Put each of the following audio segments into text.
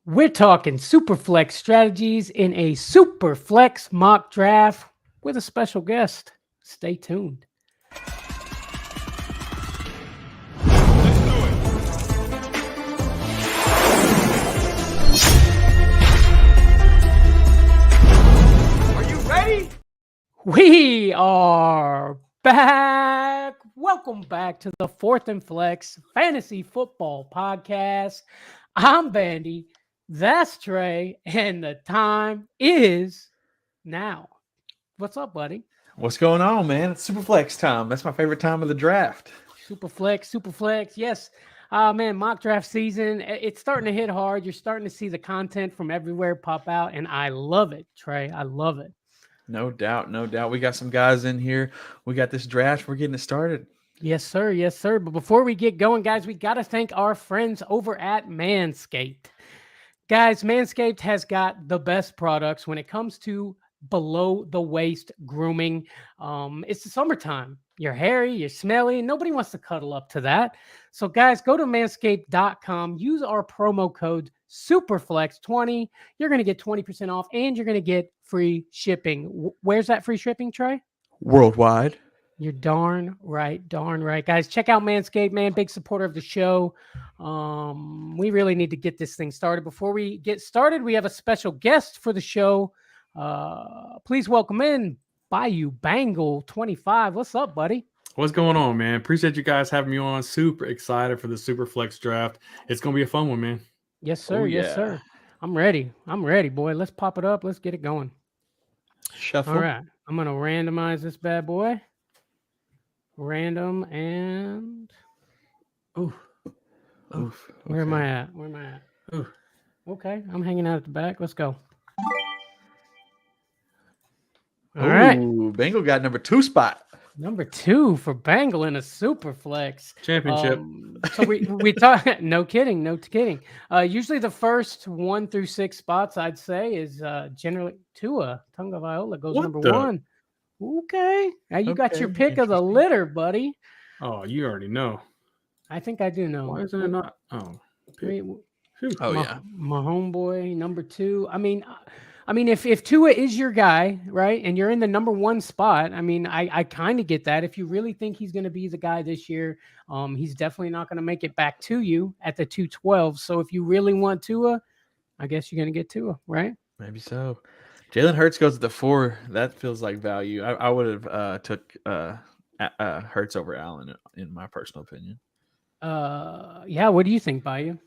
We're talking Superflex strategies in a Superflex mock draft with a special guest. Stay tuned. Are you ready? We are back. Welcome back to the Fourth and Flex Fantasy Football Podcast. I'm Bandy. That's Trey. And the time is now. What's up, buddy? What's going on, man? It's Superflex time. That's my favorite time of the draft. Superflex. Yes. Man, mock draft season, it's starting to hit hard. You're starting to see the content from everywhere pop out, and I love it, Trey. I love it. No doubt, no doubt. We got some guys in here. We got this draft. We're getting it started. Yes, sir. Yes, sir. But before we get going, guys, we got to thank our friends over at Manscaped. Guys, Manscaped has got the best products when it comes to below the waist grooming. It's the summertime. You're hairy, you're smelly, and nobody wants to cuddle up to that. So, guys, go to manscaped.com. Use our promo code SUPERFLEX20. You're going to get 20% off, and you're going to get free shipping. Where's that free shipping, Trey? Worldwide. You're darn right, guys. Check out Manscaped, man. Big supporter of the show. We really need to get this thing started. Before we get started, we have a special guest for the show. Please welcome in Bayou Bangle 25. What's up, buddy? What's going on, man? Appreciate you guys having me on. Super excited for the Superflex draft. It's gonna be a fun one, man. Yes, sir. Oh, Yes, yeah. sir. I'm ready, boy. Let's pop it up. Let's get it going. Shuffle. All right. I'm gonna randomize this bad boy. Random and Oof. where am I at? Ooh. Okay, I'm hanging out at the back. Let's go. All right. Bengal got number 2 spot. Number 2 for Bangle in a super flex Championship. So we talk. No kidding. Usually the first 1 through 6 spots, I'd say, is generally Tua Tagovailoa goes What number the- 1. Okay, now you got your Okay, pick of the interesting. litter, buddy. Oh, you already know. I think I do know. Why isn't it not? Oh, Wait, phew. Oh, my, yeah. my homeboy number 2. I mean, if Tua is your guy, right, and you're in the number 1 spot, I mean, I kind of get that. If you really think he's going to be the guy this year, he's definitely not going to make it back to you at the 212. So if you really want Tua, I guess you're going to get Tua, right? Maybe so. Jalen Hurts goes to the 4. That feels like value. I would have took Hurts over Allen, in my personal opinion. Yeah. What do you think, Bayou?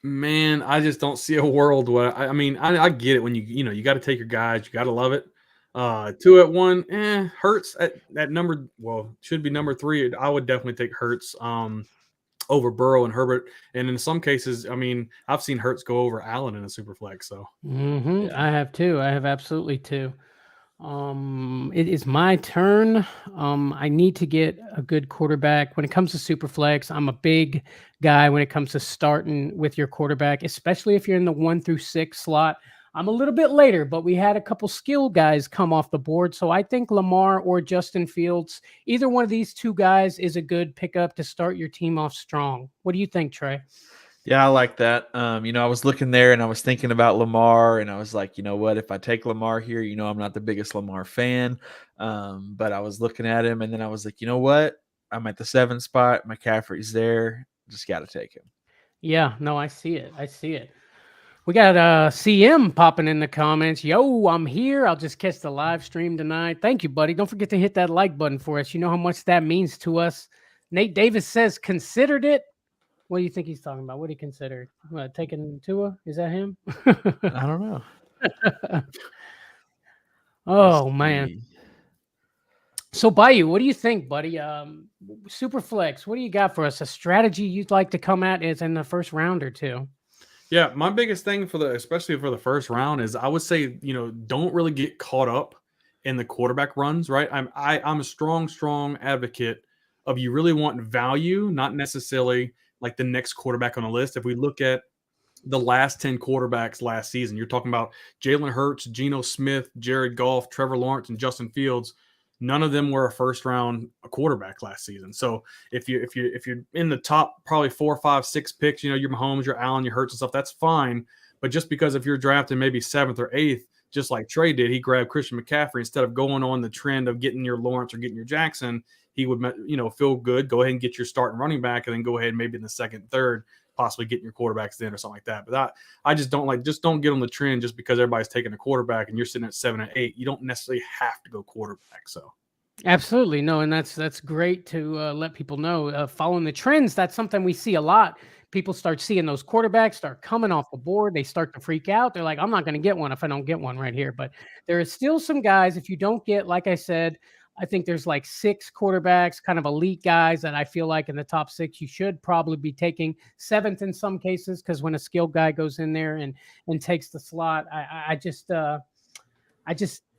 Man, I just don't see a world where I get it when you got to take your guys, you got to love it. 2 at 1, Hurts at number, well, should be number 3. I would definitely take Hurts over Burrow and Herbert, and in some cases, I mean, I've seen Hurts go over Allen in a super flex. So Yeah. I have too. I have absolutely too. It is my turn. I need to get a good quarterback. When it comes to super flex, I'm a big guy when it comes to starting with your quarterback, especially if you're in the 1 through 6 slot. I'm a little bit later, but we had a couple skill guys come off the board. So I think Lamar or Justin Fields, either one of these 2 guys is a good pickup to start your team off strong. What do you think, Trey? Yeah, I like that. I was looking there and I was thinking about Lamar, and I was like, you know what? If I take Lamar here, I'm not the biggest Lamar fan, but I was looking at him, and then I was like, you know what? I'm at the 7 spot. McCaffrey's there. Just got to take him. Yeah, no, I see it. We got CM popping in the comments. Yo, I'm here. I'll just catch the live stream tonight. Thank you, buddy. Don't forget to hit that like button for us. You know how much that means to us. Nate Davis says, considered it. What do you think he's talking about? What do you consider? What, taking Tua? Is that him? I don't know. Oh, man. So, Bayou, what do you think, buddy? Superflex, what do you got for us? A strategy you'd like to come at is in the first round or 2? yeah, my biggest thing especially for the first round is I would say, don't really get caught up in the quarterback runs, right? I'm a strong advocate of you really want value, not necessarily like the next quarterback on the list. If we look at the last 10 quarterbacks last season, you're talking about Jalen Hurts, Geno Smith, Jared Goff, Trevor Lawrence, and Justin Fields. none of them were a first round quarterback last season. So if you're in the top probably 4, 5, 6 picks, you know, your Mahomes, your Allen, your Hurts and stuff, that's fine. But just because if you're drafted maybe 7th or 8th, just like Trey did, he grabbed Christian McCaffrey instead of going on the trend of getting your Lawrence or getting your Jackson. He would, you know, feel good, go ahead and get your starting running back, and then go ahead and maybe in the 2nd, 3rd, possibly getting your quarterbacks then or something like that. But I just don't get on the trend just because everybody's taking a quarterback and you're sitting at 7 and 8. You don't necessarily have to go quarterback. So Absolutely. No, and that's great to let people know. Following the trends, that's something we see a lot. People start seeing those quarterbacks start coming off the board. They start to freak out. They're like, I'm not going to get one if I don't get one right here. But there is still some guys, if you don't get, like I said, I think there's like 6 quarterbacks, kind of elite guys that I feel like in the top 6, you should probably be taking 7th in some cases, because when a skilled guy goes in there and takes the slot, I just,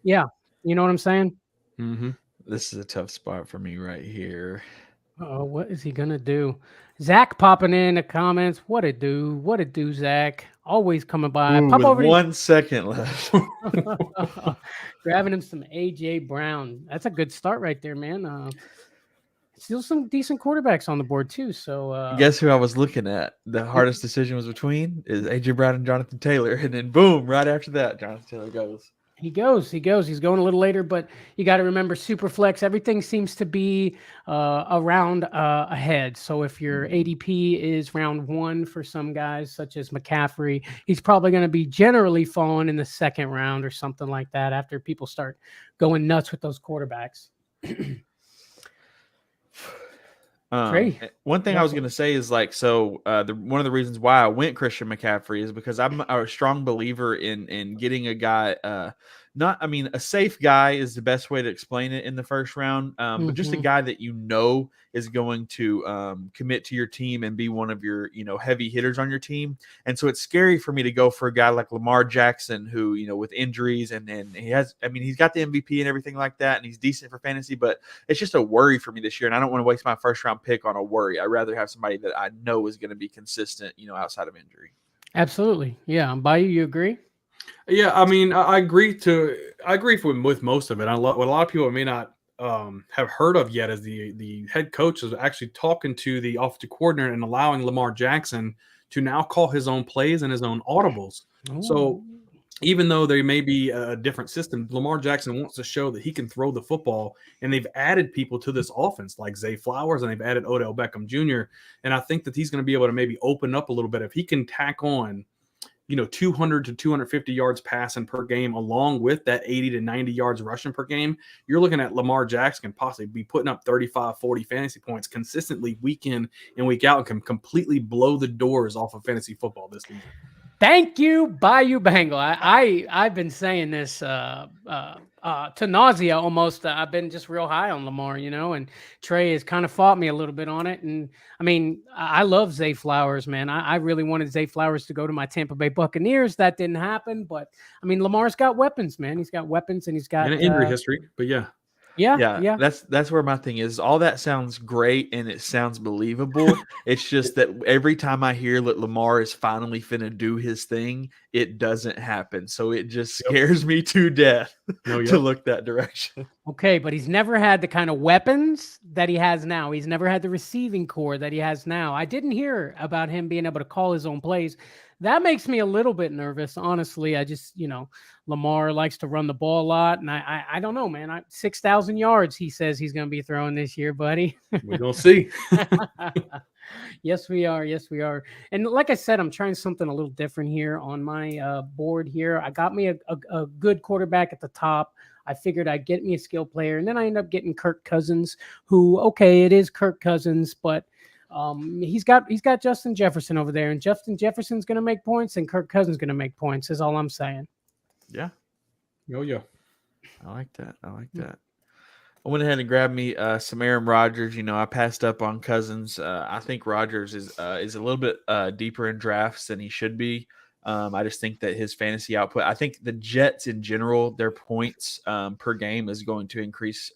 yeah, you know what I'm saying? mm-hmm. This is a tough spot for me right here. Oh, what is he gonna do? Zach popping in the comments. What it do? What it do, Zach? Always coming by. Ooh, Pop with over. 1 second left. Grabbing him some AJ Brown. That's a good start right there, man. Still some decent quarterbacks on the board too. So guess who I was looking at? The hardest decision was between is AJ Brown and Jonathan Taylor, and then boom, right after that, Jonathan Taylor goes. He goes. He's going a little later, but you got to remember Superflex. Everything seems to be a round ahead. So if your ADP is round 1 for some guys, such as McCaffrey, he's probably going to be generally falling in the 2nd round or something like that after people start going nuts with those quarterbacks. One thing I was going to say is like, so one of the reasons why I went Christian McCaffrey is because I'm a strong believer in getting a guy, a safe guy is the best way to explain it in the 1st round, but just a guy that you know is going to commit to your team and be one of your, you know, heavy hitters on your team. And so it's scary for me to go for a guy like Lamar Jackson, who, you know, with injuries and he has, I mean, he's got the MVP and everything like that, and he's decent for fantasy, but it's just a worry for me this year. And I don't want to waste my 1st round pick on a worry. I'd rather have somebody that I know is going to be consistent, you know, outside of injury. Absolutely. Yeah. Bayou, you agree? Yeah, I mean, I agree with most of it. What a lot of people may not have heard of yet is the head coach is actually talking to the offensive coordinator and allowing Lamar Jackson to now call his own plays and his own audibles. Ooh. So even though there may be a different system, Lamar Jackson wants to show that he can throw the football, and they've added people to this offense like Zay Flowers, and they've added Odell Beckham Jr. And I think that he's going to be able to maybe open up a little bit if he can tack on, you know, 200 to 250 yards passing per game, along with that 80 to 90 yards rushing per game. You're looking at Lamar Jackson can possibly be putting up 35, 40 fantasy points consistently week in and week out, and can completely blow the doors off of fantasy football this season. Thank you, Bayou Bengal. I've been saying this to nausea almost. I've been just real high on Lamar, you know, and Trey has kind of fought me a little bit on it. And I mean, I love Zay Flowers, man. I really wanted Zay Flowers to go to my Tampa Bay Buccaneers. That didn't happen, but I mean, Lamar's got weapons, man. He's got weapons, and he's got an injury history, but yeah. Yeah. That's where my thing is. All that sounds great and it sounds believable. It's just that every time I hear that Lamar is finally finna do his thing, it doesn't happen. So it just scares me to death to look that direction. Okay, but he's never had the kind of weapons that he has now. He's never had the receiving core that he has now. I didn't hear about him being able to call his own plays. That makes me a little bit nervous, honestly. I just, you know, Lamar likes to run the ball a lot, and I don't know, man. 6,000 yards, he says he's going to be throwing this year, buddy. We're going to see. Yes, we are. Yes, we are. And like I said, I'm trying something a little different here on my board here. I got me a good quarterback at the top. I figured I'd get me a skill player, and then I ended up getting Kirk Cousins, who, okay, it is Kirk Cousins, but he's got Justin Jefferson over there, and Justin Jefferson's going to make points, and Kirk Cousins going to make points, is all I'm saying. Yeah. Oh, yeah. I like that. I went ahead and grabbed me some Aaron Rodgers. You know, I passed up on Cousins. I think Rodgers is a little bit deeper in drafts than he should be. I just think that his fantasy output, I think the Jets in general, their points per game is going to increase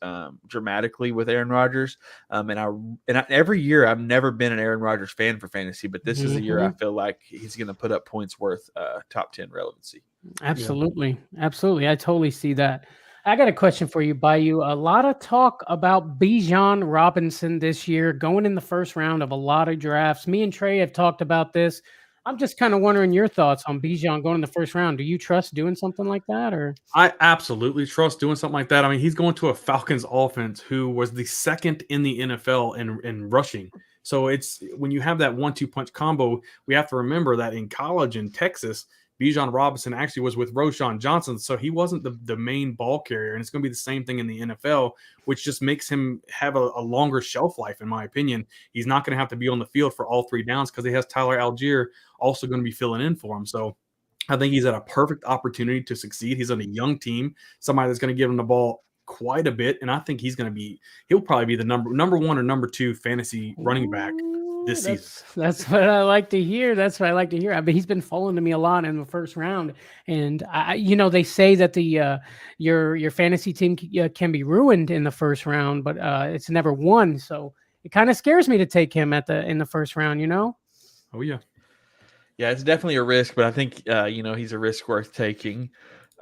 dramatically with Aaron Rodgers. And every year I've never been an Aaron Rodgers fan for fantasy, but this is a year I feel like he's going to put up points worth top 10 relevancy. Absolutely. I totally see that. I got a question for you, Bayou. A lot of talk about Bijan Robinson this year, going in the first round of a lot of drafts. Me and Trey have talked about this. I'm just kind of wondering your thoughts on Bijan going in the first round. Do you trust doing something like that, or? I absolutely trust doing something like that. I mean, he's going to a Falcons offense who was the second in the NFL in rushing. So it's when you have that 1-2 punch combo, we have to remember that in college in Texas, Bijan Robinson actually was with Roschon Johnson, so he wasn't the main ball carrier, and it's going to be the same thing in the NFL, which just makes him have a longer shelf life, in my opinion. He's not going to have to be on the field for all 3 downs because he has Tyler Algier also going to be filling in for him. So I think he's at a perfect opportunity to succeed. He's on a young team, somebody that's going to give him the ball quite a bit, and I think he'll probably be the number 1 or number 2 fantasy running back this season. That's what I like to hear. That's what I like to hear. But he's been falling to me a lot in the first round, and they say that the your fantasy team can be ruined in the first round, but it's never won. So it kind of scares me to take him in the first round. Oh yeah. Yeah, it's definitely a risk, but I think he's a risk worth taking.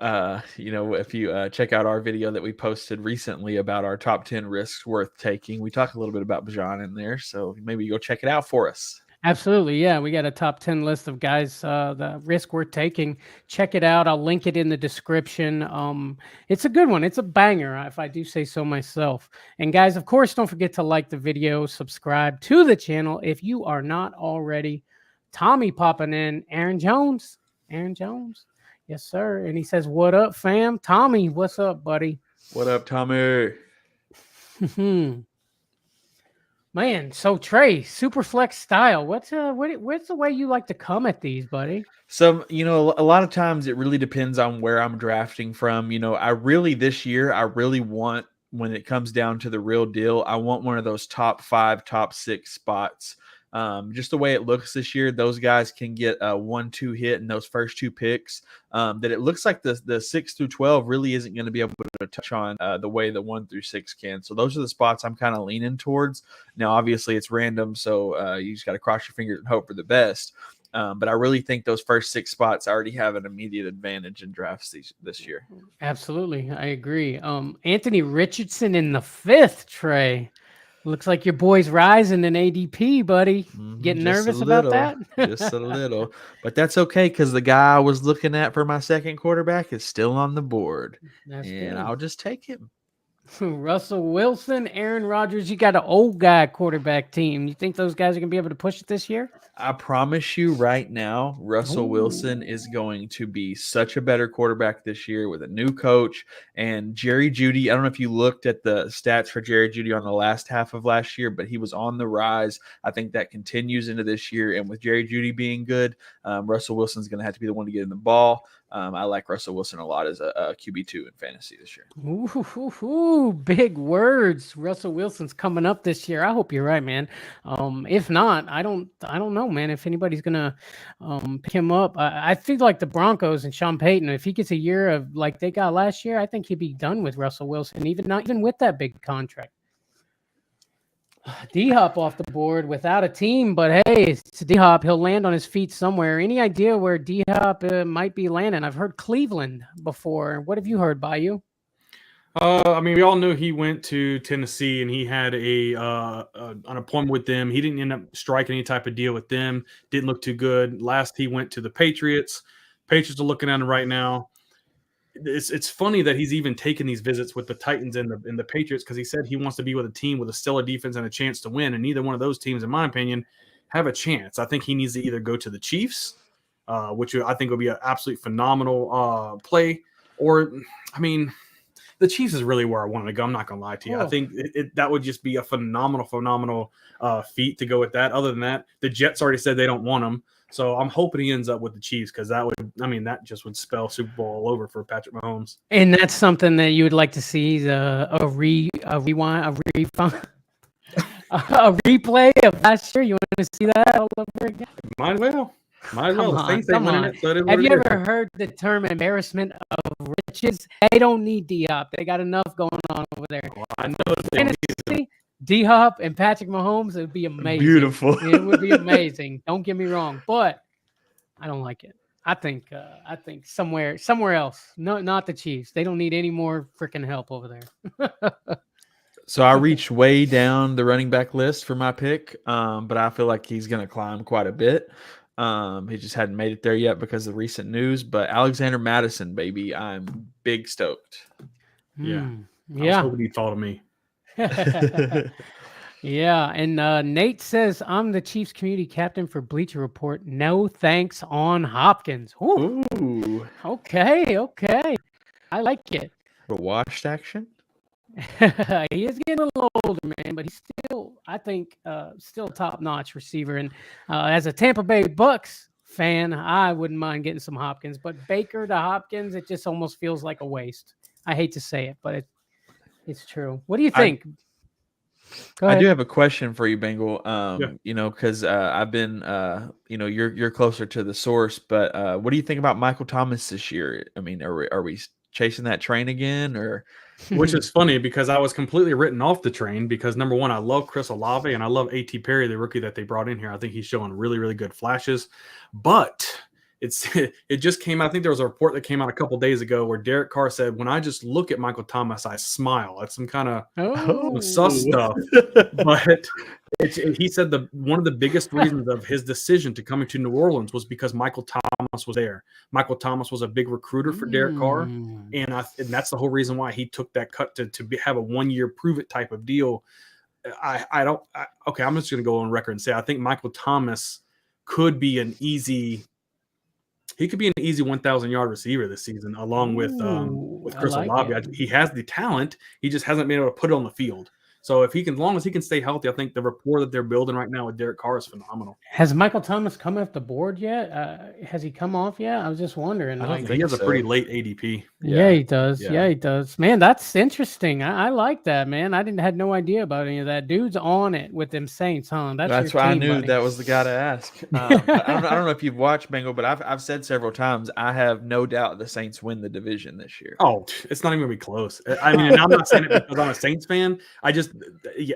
If you check out our video that we posted recently about our top 10 risks worth taking, we talk a little bit about Bijan in there, so maybe go check it out for us. Absolutely, yeah. We got a top 10 list of guys, the risk we're taking. Check it out. I'll link it in the description. It's a good one. It's a banger, if I do say so myself. And guys, of course, don't forget to like the video, subscribe to the channel if you are not already. Tommy popping in. Aaron Jones. Yes, sir. And he says, what up, fam? Tommy, what's up, buddy? What up, Tommy? Man, so Trey, Superflex style. What's the way you like to come at these, buddy? So, a lot of times it really depends on where I'm drafting from. This year, I really want, when it comes down to the real deal, I want one of those top 5, top 6 spots. Just the way it looks this year, those guys can get a 1-2 hit in those first 2 picks. That it looks like the 6 through 12 really isn't going to be able to touch on the way the 1 through 6 can. So those are the spots I'm kind of leaning towards. Now, obviously, it's random, so you just got to cross your fingers and hope for the best. But I really think those first 6 spots already have an immediate advantage in drafts this year. Absolutely, I agree. Anthony Richardson in the 5th, Trey. Looks like your boy's rising in ADP, buddy. Getting nervous about that? Just a little. But that's okay, because the guy I was looking at for my second quarterback is still on the board. That's and good. I'll just take him. Russell Wilson, Aaron Rodgers, you got an old guy quarterback team. You think those guys are going to be able to push it this year? I promise you right now, Russell Wilson is going to be such a better quarterback this year with a new coach. And Jerry Jeudy, I don't know if you looked at the stats for Jerry Jeudy on the last half of last year, but he was on the rise. I think that continues into this year. And with Jerry Jeudy being good, Russell Wilson's going to have to be the one to get in the ball. I like Russell Wilson a lot as a QB2 in fantasy this year. Ooh, big words. Russell Wilson's coming up this year. I hope you're right, man. If not, I don't know, man, if anybody's gonna pick him up. I feel like the Broncos and Sean Payton, if he gets a year of like they got last year, I think he'd be done with Russell Wilson, not even with that big contract. D-Hop off the board without a team, but hey, it's D-Hop. He'll land on his feet somewhere. Any idea where D-Hop might be landing? I've heard Cleveland before. What have you heard, Bayou? We all knew he went to Tennessee and he had an appointment with them. He didn't end up striking any type of deal with them. Didn't look too good. Last he went to the Patriots. Patriots are looking at him right now. It's funny that he's even taking these visits with the Titans and the Patriots, because he said he wants to be with a team with a stellar defense and a chance to win, and neither one of those teams, in my opinion, have a chance. I think he needs to either go to the Chiefs, which I think would be an absolutely phenomenal play, or, the Chiefs is really where I want to go. I'm not going to lie to you. I think that would just be a phenomenal feat to go with that. Other than that, the Jets already said they don't want him. So I'm hoping he ends up with the Chiefs, because that just would spell Super Bowl all over for Patrick Mahomes. And that's something that you would like to see, a replay of last year. You want to see that all over again? Might as well. Come on. Have you ever heard the term embarrassment of riches? They don't need D-Hop. They got enough going on over there. Well, I know D-Hop and Patrick Mahomes, it would be amazing. Beautiful. It would be amazing. Don't get me wrong, but I don't like it. I think somewhere else. No, not the Chiefs. They don't need any more freaking help over there. So I reached way down the running back list for my pick, but I feel like he's going to climb quite a bit. He just hadn't made it there yet because of recent news. But Alexander Madison, baby, I'm big stoked. Yeah. I was Yeah. hoping he'd fall to me. Yeah, and Nate says I'm the Chiefs community captain for Bleacher Report. No thanks on Hopkins. Ooh. Ooh, Okay, I like it. a washed action. He is getting a little older, man, but he's still, I think, still top notch receiver. And as a Tampa Bay Bucks fan, I wouldn't mind getting some Hopkins. But Baker to Hopkins, it just almost feels like a waste. I hate to say it, but it's true. What do you think? I do have a question for you, Bengal. Yeah. You know, because I've been, you know, you're closer to the source, but what do you think about Michael Thomas this year? I mean, are we chasing that train again, or? Which is funny because I was completely written off the train because number one, I love Chris Olave and I love A.T. Perry, the rookie that they brought in here. I think he's showing really, really good flashes, but it just came out. I think there was a report that came out a couple days ago where Derek Carr said, when I just look at Michael Thomas, I smile. That's some kind of sus stuff. But he said one of the biggest reasons of his decision to coming to New Orleans was because Michael Thomas was there. Michael Thomas was a big recruiter for Derek Carr, and that's the whole reason why he took that cut to have a 1 year prove it type of deal. Okay, I'm just going to go on record and say I think Michael Thomas could be an easy 1,000-yard receiver this season, along with Chris Olave. He has the talent. He just hasn't been able to put it on the field. So as long as he can stay healthy, I think the rapport that they're building right now with Derek Carr is phenomenal. Has Michael Thomas come off the board yet? Has he come off yet? I was just wondering. I don't think he has a pretty late ADP. Yeah, he does. Yeah, he does. Man, that's interesting. I like that, man. I had no idea about any of that. Dude's on it with them Saints, huh? That's why I knew that was the guy to ask. I don't know if you've watched Bengal, but I've said several times I have no doubt the Saints win the division this year. Oh, it's not even gonna be close. I mean, and I'm not saying it because I'm a Saints fan.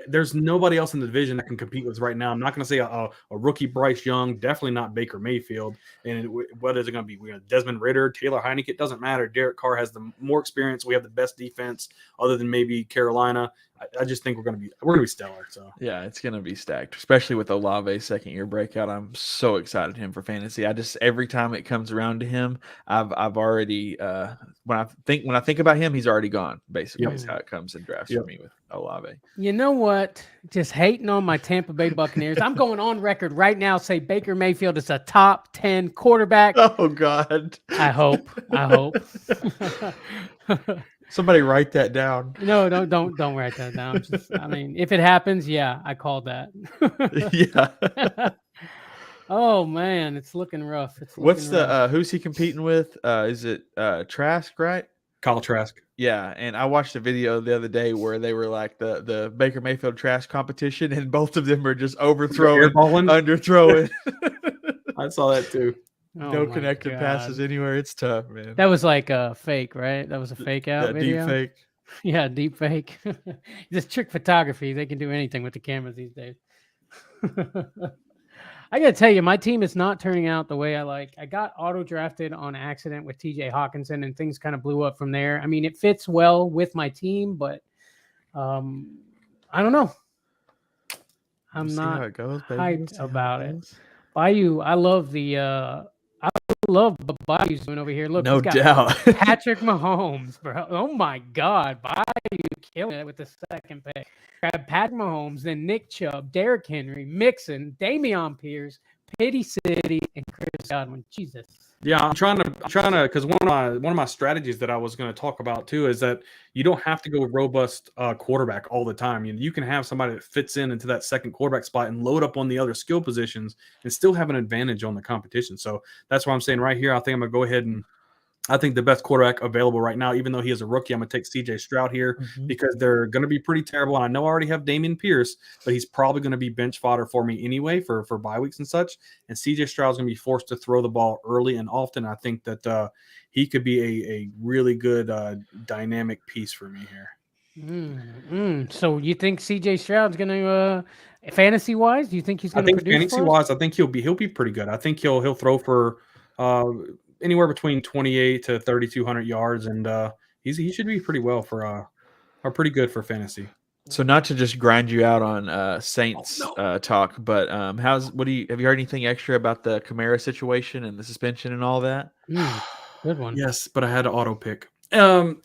There's nobody else in the division that can compete with us right now. I'm not going to say a rookie Bryce Young, definitely not Baker Mayfield. And what is it going to be? We got Desmond Ridder, Taylor Heineke. It doesn't matter. Derek Carr has the more experience. We have the best defense, other than maybe Carolina. I just think we're going to be stellar. So yeah, it's going to be stacked, especially with Olave's second-year breakout. I'm so excited him for fantasy. Every time it comes around to him, I've already when I think about him, he's already gone. Basically, is how it comes in drafts for me with Olave. You know what? Just hating on my Tampa Bay Buccaneers. I'm going on record right now. Say Baker Mayfield is a top 10 quarterback. Oh God! I hope. Somebody write that down. No, don't write that down. I mean, if it happens, yeah, I called that. Yeah. Oh man, it's looking rough. What's the who's he competing with? Is it Trask, right? Kyle Trask. Yeah, and I watched a video the other day where they were like the Baker Mayfield Trask competition, and both of them are just overthrowing, underthrowing. I saw that too. No connected passes anywhere. It's tough, man. That was like a fake, right? That was a fake out video. Deep fake. Yeah, deep fake. Just trick photography. They can do anything with the cameras these days. I got to tell you, my team is not turning out the way I like. I got auto-drafted on accident with TJ Hawkinson, and things kind of blew up from there. I mean, it fits well with my team, but I don't know. I'm not hyped about it. Bayou, I love what Bayou's doing over here. Look, no doubt. Patrick Mahomes, bro. Oh my God, Bayou killing it with the second pick. Grab Patrick Mahomes, then Nick Chubb, Derrick Henry, Mixon, Dameon Pierce, Pity City, and Chris Godwin. Jesus. Yeah, I'm trying to because one of my strategies that I was going to talk about too is that you don't have to go robust quarterback all the time. You can have somebody that fits into that second quarterback spot and load up on the other skill positions and still have an advantage on the competition. So that's why I'm saying right here, I think I'm going to go ahead and I think the best quarterback available right now, even though he is a rookie, I'm going to take C.J. Stroud here because they're going to be pretty terrible. And I know I already have Dameon Pierce, but he's probably going to be bench fodder for me anyway for bye weeks and such. And C.J. Stroud's going to be forced to throw the ball early and often. I think that he could be a really good dynamic piece for me here. So you think C.J. Stroud's going to fantasy-wise, do you think he's going to produce? Fantasy-wise, I think he'll be pretty good. I think he'll throw for anywhere between 28 to 3,200 yards, and he should be pretty well for or pretty good for fantasy. So not to just grind you out on Saints talk, but have you heard anything extra about the Kamara situation and the suspension and all that? Good one. Yes, but I had to auto pick. I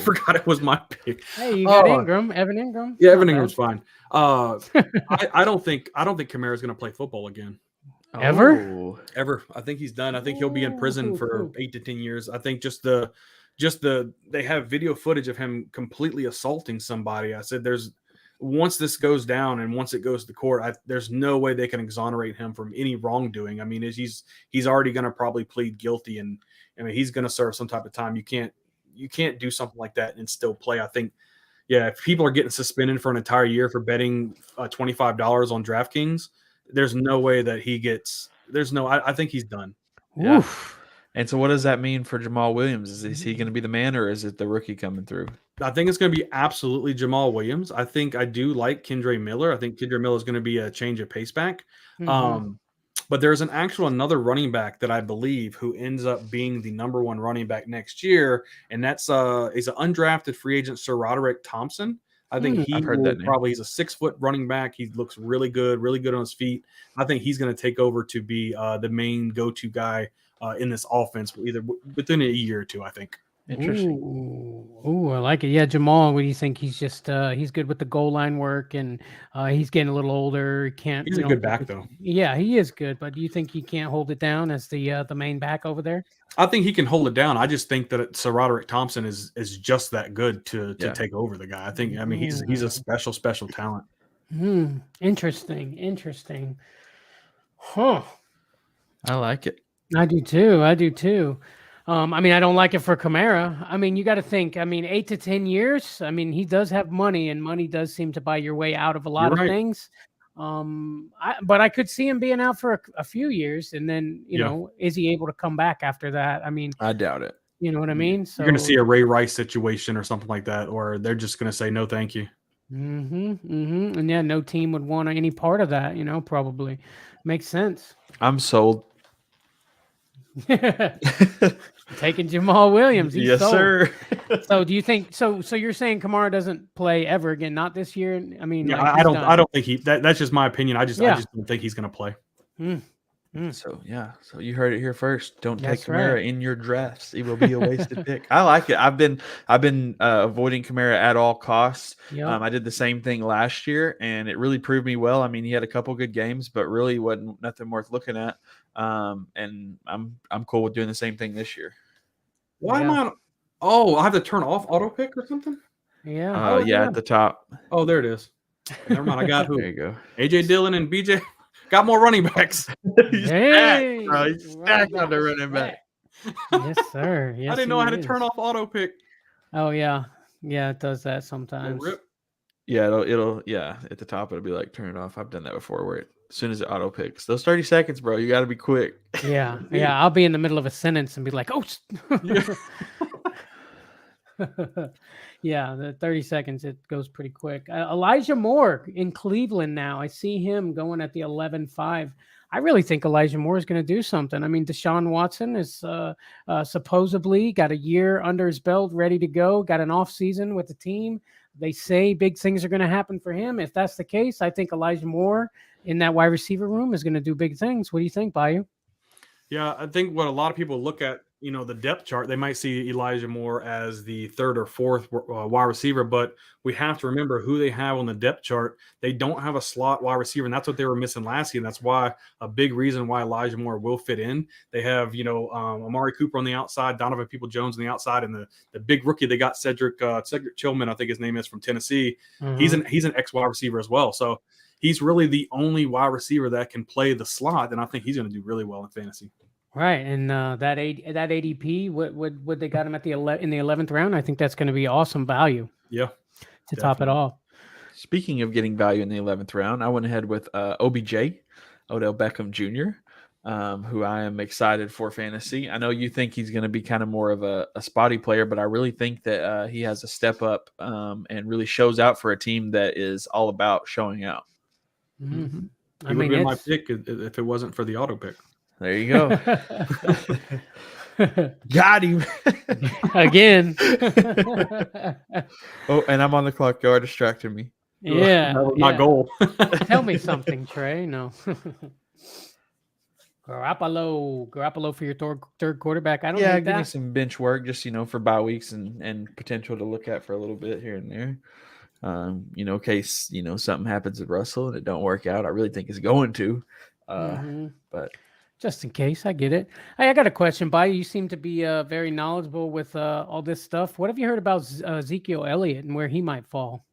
forgot it was my pick. Hey, you got Ingram, Evan Ingram. Yeah, Evan Ingram's fine. I don't think Kamara's going to play football again. Ever? Ever. I think he's done. I think he'll be in prison for 8 to 10 years. I think just they have video footage of him completely assaulting somebody. I said once this goes down and once it goes to court, there's no way they can exonerate him from any wrongdoing. I mean, he's already going to probably plead guilty, and I mean he's going to serve some type of time. You can't do something like that and still play. I think, yeah, if people are getting suspended for an entire year for betting $25 on DraftKings, there's no way that he gets. I think he's done. Yeah. Oof. And so what does that mean for Jamal Williams? Is he going to be the man, or is it the rookie coming through? I think it's going to be absolutely Jamal Williams. I do like Kendre Miller. I think Kendre Miller is going to be a change of pace back. But there's another running back that I believe who ends up being the number 1 running back next year, and that's he's an undrafted free agent, Sir Roderick Thompson. I think he's a 6-foot running back. He looks really good on his feet. I think he's going to take over to be the main go-to guy in this offense, either within a year or two, I think. Interesting. Ooh, I like it. Yeah, Jamal, what do you think? He's just he's good with the goal line work, and he's getting a little older. He's a good back, though. Yeah, he is good, but do you think he can't hold it down as the main back over there? I think he can hold it down. I just think that Sir Roderick Thompson is just that good to take over the guy. I mean, he's a special talent. Interesting. Huh. I like it. I do too. I mean, I don't like it for Kamara. I mean, you got to think. I mean, 8 to 10 years. I mean, he does have money, and money does seem to buy your way out of a lot of things. But I could see him being out for a few years, and then you know, is he able to come back after that? I mean, I doubt it. You know what I mean? So you're going to see a Ray Rice situation or something like that, or they're just going to say no, thank you. And yeah, no team would want any part of that. You know, probably makes sense. I'm sold. Taking Jamal Williams. Yes, sir. So do you think so you're saying Kamara doesn't play ever again? Not this year? I mean, yeah, I don't think that's just my opinion. I just don't think he's going to play. So you heard it here first. Don't take Kamara in your drafts. It will be a wasted pick. I like it. I've been avoiding Kamara at all costs. Yep. I did the same thing last year, and it really proved me well. I mean, he had a couple good games, but really wasn't nothing worth looking at. And I'm cool with doing the same thing this year. Why am I? Oh, I have to turn off auto pick or something. Yeah. At the top. Oh, there it is. Never mind. I got who? There you go. AJ Dillon and BJ got more running backs. He's stacked, bro. He's stacked on the running back. Yes, sir. Yes, I didn't know I had to turn off auto pick. Oh yeah, it does that sometimes. Yeah, it'll at the top it'll be like turn it off. I've done that before where as soon as it auto picks, those 30 seconds, bro, you got to be quick. Yeah. I'll be in the middle of a sentence and be like, oh. Yeah, the 30 seconds, it goes pretty quick. Elijah Moore in Cleveland now. I see him going at the 11-5. I really think Elijah Moore is going to do something. I mean, Deshaun Watson is supposedly got a year under his belt, ready to go, got an off season with the team. They say big things are going to happen for him. If that's the case, I think Elijah Moore in that wide receiver room is going to do big things. What do you think, Bayou? Yeah, I think what a lot of people look at, the depth chart, they might see Elijah Moore as the 3rd or 4th wide receiver, but we have to remember who they have on the depth chart. They don't have a slot wide receiver, and that's what they were missing last year. And that's why a big reason why Elijah Moore will fit in. They have, Amari Cooper on the outside, Donovan Peoples-Jones on the outside, and the big rookie they got, Cedric Tillman, I think his name is, from Tennessee. Mm-hmm. He's an ex-wide receiver as well. So he's really the only wide receiver that can play the slot, and I think he's going to do really well in fantasy. Right, and that ADP, what they got him at in the 11th round? I think that's going to be awesome value. Yeah, to top it all. Speaking of getting value in the 11th round, I went ahead with OBJ, Odell Beckham Jr., who I am excited for fantasy. I know you think he's going to be kind of more of a spotty player, but I really think that he has a step up and really shows out for a team that is all about showing out. Mm-hmm. He would have been my pick if it wasn't for the auto pick. There you go. Got him. Again. Oh, and I'm on the clock. You are distracting me. Yeah. That was my yeah. goal. Tell me something, Trey. No. Garoppolo for your third quarterback. I don't Yeah, hate give me that. some bench work, just for bye weeks and potential to look at for a little bit here and there. In case something happens with Russell and it don't work out. I really think it's going to. But Just in case, I get it. Hey, I got a question, By you seem to be very knowledgeable with all this stuff. What have you heard about Ezekiel Elliott and where he might fall?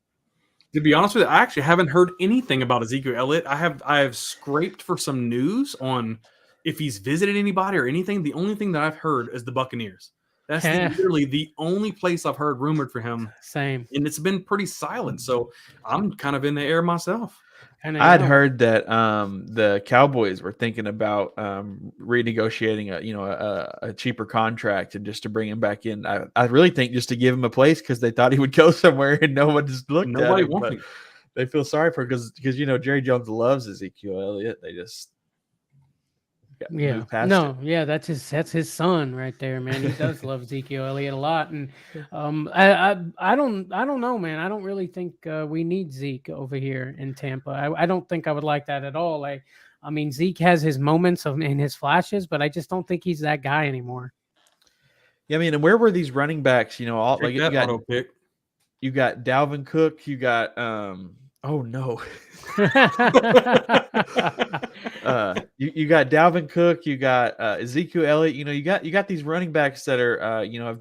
To be honest with you, I actually haven't heard anything about Ezekiel Elliott. I have scraped for some news on if he's visited anybody or anything. The only thing that I've heard is the Buccaneers. That's literally the only place I've heard rumored for him. Same. And it's been pretty silent. So I'm kind of in the air myself. I had heard that the Cowboys were thinking about renegotiating a cheaper contract and just to bring him back in. I really think just to give him a place because they thought he would go somewhere and no one just looked at him. But they feel sorry for him because Jerry Jones loves Ezekiel Elliott. They just moved past it. That's his son right there, man. He does love Ezekiel Elliott a lot, and I don't know, man. I don't really think we need Zeke over here in Tampa. I don't think I would like that at all. I mean, Zeke has his moments and his flashes, but I just don't think he's that guy anymore. Yeah, I mean, and where were these running backs? All like that auto pick. You got Dalvin Cook. You got oh no. You got Dalvin Cook, you got Ezekiel Elliott. You got these running backs that are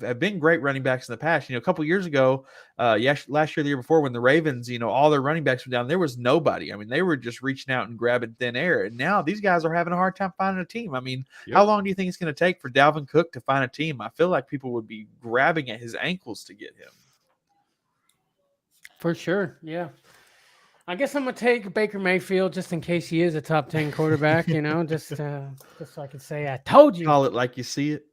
have been great running backs in the past. A couple years ago, last year, the year before, when the Ravens, all their running backs were down, there was nobody. I mean, they were just reaching out and grabbing thin air. And now these guys are having a hard time finding a team. I mean, How long do you think it's going to take for Dalvin Cook to find a team? I feel like people would be grabbing at his ankles to get him. For sure, yeah. I guess I'm gonna take Baker Mayfield just in case he is a top 10 quarterback. Just so I can say I told you. Call it like you see it.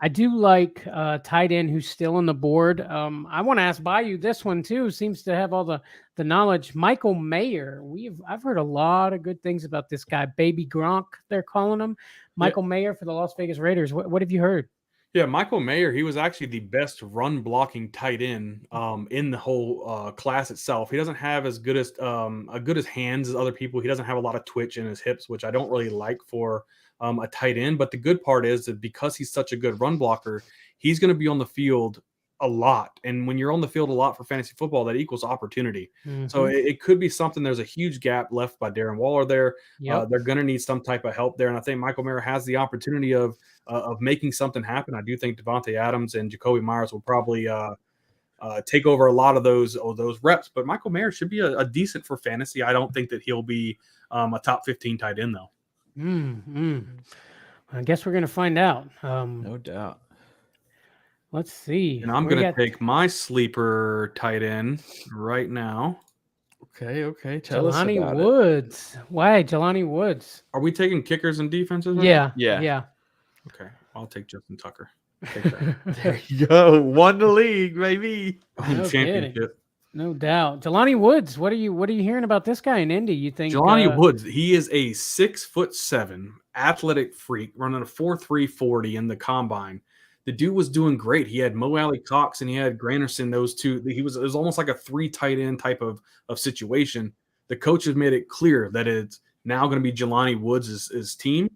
I do like tight end who's still on the board. I want to ask Bayou this one too. Seems to have all the knowledge. Michael Mayer. I've heard a lot of good things about this guy. Baby Gronk, they're calling him. Michael Mayer for the Las Vegas Raiders. What have you heard? Yeah, Michael Mayer, he was actually the best run blocking tight end in the whole class itself. He doesn't have as good as hands as other people. He doesn't have a lot of twitch in his hips, which I don't really like for a tight end. But the good part is that because he's such a good run blocker, he's going to be on the field a lot. And when you're on the field a lot for fantasy football, that equals opportunity. Mm-hmm. So it could be something. There's a huge gap left by Darren Waller there. Yep. They're going to need some type of help there. And I think Michael Mayer has the opportunity of making something happen. I do think Devontae Adams and Jacoby Myers will probably take over a lot of those reps. But Michael Mayer should be a decent for fantasy. I don't think that he'll be a top 15 tight end, though. I guess we're going to find out. No doubt. Let's see. And I'm going to take my sleeper tight end right now. Okay. Tell us about Jelani Woods. Why Jelani Woods? Are we taking kickers and defenses? Right Yeah. Okay. I'll take Justin Tucker. There you go. Won the league, baby. Championship. No doubt. Jelani Woods. What are you hearing about this guy in Indy? You think Jelani Woods, he is a 6'7" athletic freak running a 4.3 40 in the combine. The dude was doing great. He had Mo Alley Cox and he had Granderson, those two. It was almost like a 3 tight end type of situation. The coach has made it clear that it's now going to be Jelani Woods' team.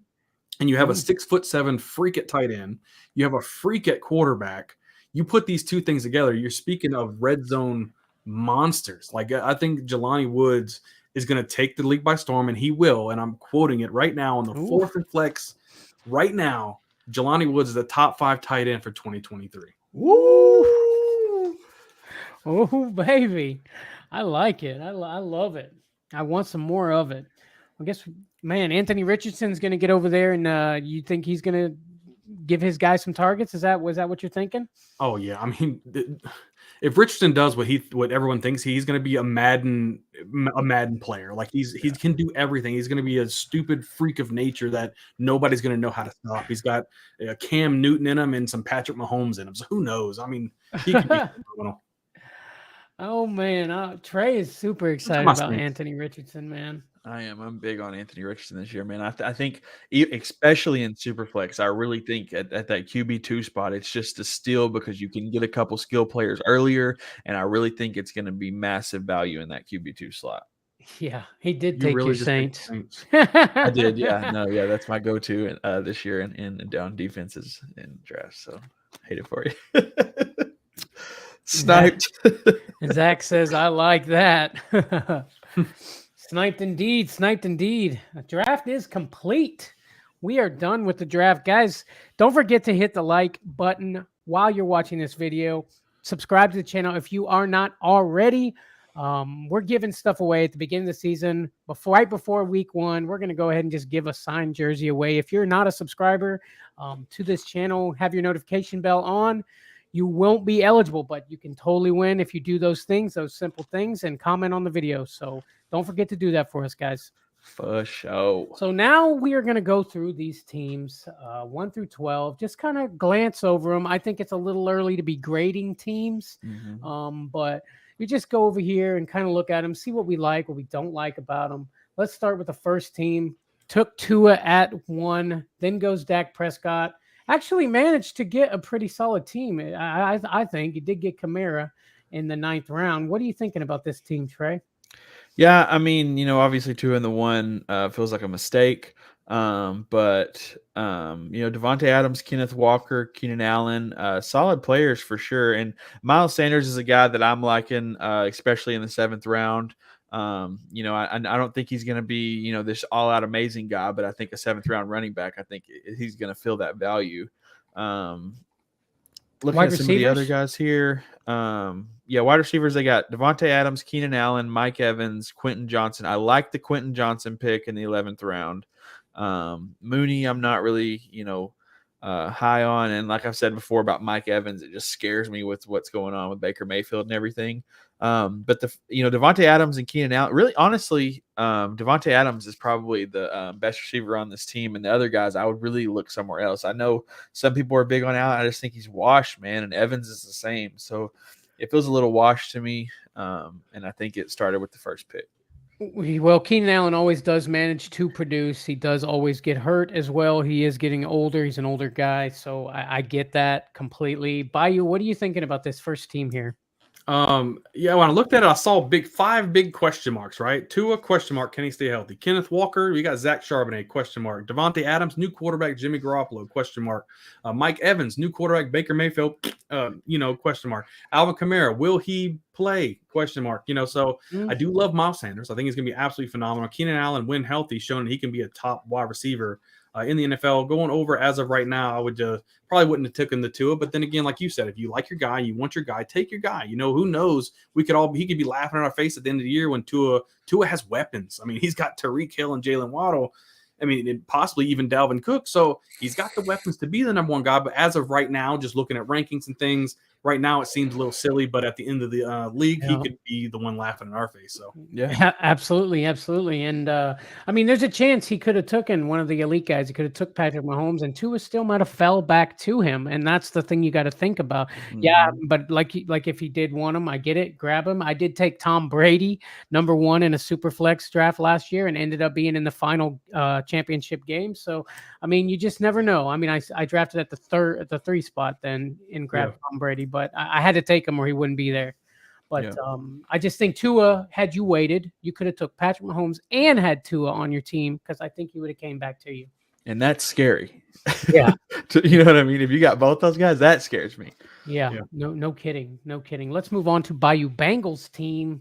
And you have a 6'7" freak at tight end. You have a freak at quarterback. You put these two things together, you're speaking of red zone monsters. Like, I think Jelani Woods is going to take the league by storm, and he will. And I'm quoting it right now on the fourth and flex right now. Jelani Woods is the top 5 tight end for 2023. Woo! Oh, baby. I like it. I love it. I want some more of it. I guess, man, Anthony Richardson's going to get over there, and you think he's going to give his guy some targets? Was that what you're thinking? Oh, yeah. I mean, if Richardson does what everyone thinks, he's going to be a Madden player. Like he can do everything. He's going to be a stupid freak of nature that nobody's going to know how to stop. He's got a Cam Newton in him and some Patrick Mahomes in him. So who knows? I mean, he can be phenomenal. Oh man, Trey is super excited about Anthony Richardson, man. I'm big on Anthony Richardson this year, man. I think, especially in Superflex, I really think at that QB2 spot, it's just a steal because you can get a couple skill players earlier, and I really think it's going to be massive value in that QB2 slot. Yeah, he did You take really your just picked Saints. the I did, yeah. No, yeah, that's my go-to this year in down defenses in drafts. So hate it for you. Sniped. Zach says, I like that. Sniped indeed. Sniped indeed. The draft is complete. We are done with the draft. Guys, don't forget to hit the like button while you're watching this video. Subscribe to the channel if you are not already. We're giving stuff away at the beginning of the season. Right before week 1, we're going to go ahead and just give a signed jersey away. If you're not a subscriber to this channel, have your notification bell on. You won't be eligible, but you can totally win if you do those things, those simple things, and comment on the video. So don't forget to do that for us, guys. For sure. So now we are going to go through these teams 1 through 12, just kind of glance over them. I think it's a little early to be grading teams, but you just go over here and kind of look at them, see what we like, what we don't like about them. Let's start with the first team. Took Tua at 1, then goes Dak Prescott. Actually managed to get a pretty solid team. I think he did get Kamara in the 9th round. What are you thinking about this team, Trey? Yeah, I mean, obviously 2 in the 1 feels like a mistake. But Devontae Adams, Kenneth Walker, Keenan Allen, solid players for sure. And Miles Sanders is a guy that I'm liking, especially in the 7th round. I don't think he's going to be, this all-out amazing guy, but I think a 7th round running back, I think he's going to fill that value. Looking at some of the other guys here, wide receivers, they got Devontae Adams, Keenan Allen, Mike Evans, Quentin Johnson. I like the Quentin Johnson pick in the 11th round. Mooney, I'm not really, high on. And like I've said before about Mike Evans, it just scares me with what's going on with Baker Mayfield and everything. But Devontae Adams and Keenan Allen, really, honestly, Devontae Adams is probably the best receiver on this team, and the other guys, I would really look somewhere else. I know some people are big on Allen. I just think he's washed, man, and Evans is the same. So it feels a little washed to me, and I think it started with the first pick. Well, Keenan Allen always does manage to produce. He does always get hurt as well. He is getting older. He's an older guy, so I get that completely. Bayou, what are you thinking about this first team here? When I looked at it, I saw 5 big question marks, right? Tua, question mark, can he stay healthy? Kenneth Walker, you got Zach Charbonnet, question mark. Devontae Adams, new quarterback, Jimmy Garoppolo, question mark. Mike Evans, new quarterback, Baker Mayfield, question mark. Alvin Kamara, will he play? Question mark. So I do love Miles Sanders. I think he's going to be absolutely phenomenal. Keenan Allen, when healthy, showing he can be a top wide receiver in the NFL. Going over as of right now, I would probably wouldn't have taken the Tua. But then again, like you said, if you like your guy, you want your guy, take your guy. Who knows? He could be laughing in our face at the end of the year when Tua has weapons. I mean, he's got Tyreek Hill and Jalen Waddle. I mean, and possibly even Dalvin Cook. So he's got the weapons to be the number 1 guy. But as of right now, just looking at rankings and things, right now it seems a little silly. But at the end of the league, he could be the one laughing in our face. So yeah, absolutely. And I mean, there's a chance he could have taken one of the elite guys. He could have took Patrick Mahomes, and Tua still might have fell back to him. And that's the thing you got to think about. Yeah, but like if he did want him, I get it. Grab him. I did take Tom Brady, number 1 in a Superflex draft last year, and ended up being in the final championship game. So I mean, you just never know. I mean, I drafted at the 3 spot then and grabbed Tom Brady, but I had to take him or he wouldn't be there. But I just think Tua, had you waited, you could have took Patrick Mahomes and had Tua on your team, because I think he would have came back to you. And that's scary. Yeah. You know what I mean? If you got both those guys, that scares me. Yeah. No kidding. No kidding. Let's move on to Bayou Bengals team.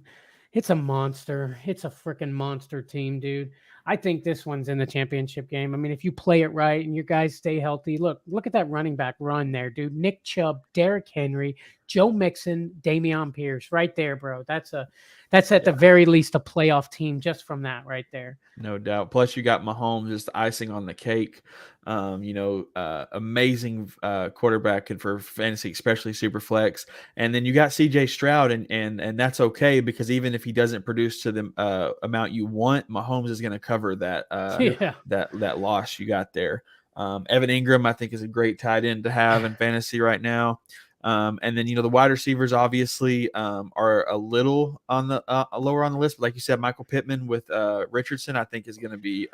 It's a monster. It's a freaking monster team, dude. I think this one's in the championship game. I mean, if you play it right and your guys stay healthy, look at that running back run there, dude. Nick Chubb, Derrick Henry, Joe Mixon, Dameon Pierce, right there, bro. That's at the very least a playoff team just from that right there. No doubt. Plus, you got Mahomes, just icing on the cake. Amazing quarterback and for fantasy, especially Superflex. And then you got CJ Stroud, and that's okay, because even if he doesn't produce to the amount you want, Mahomes is going to cover that that loss you got there. Evan Ingram, I think, is a great tight end to have in fantasy right now. And then, the wide receivers obviously are a little on the lower on the list. But like you said, Michael Pittman with Richardson, I think is going to be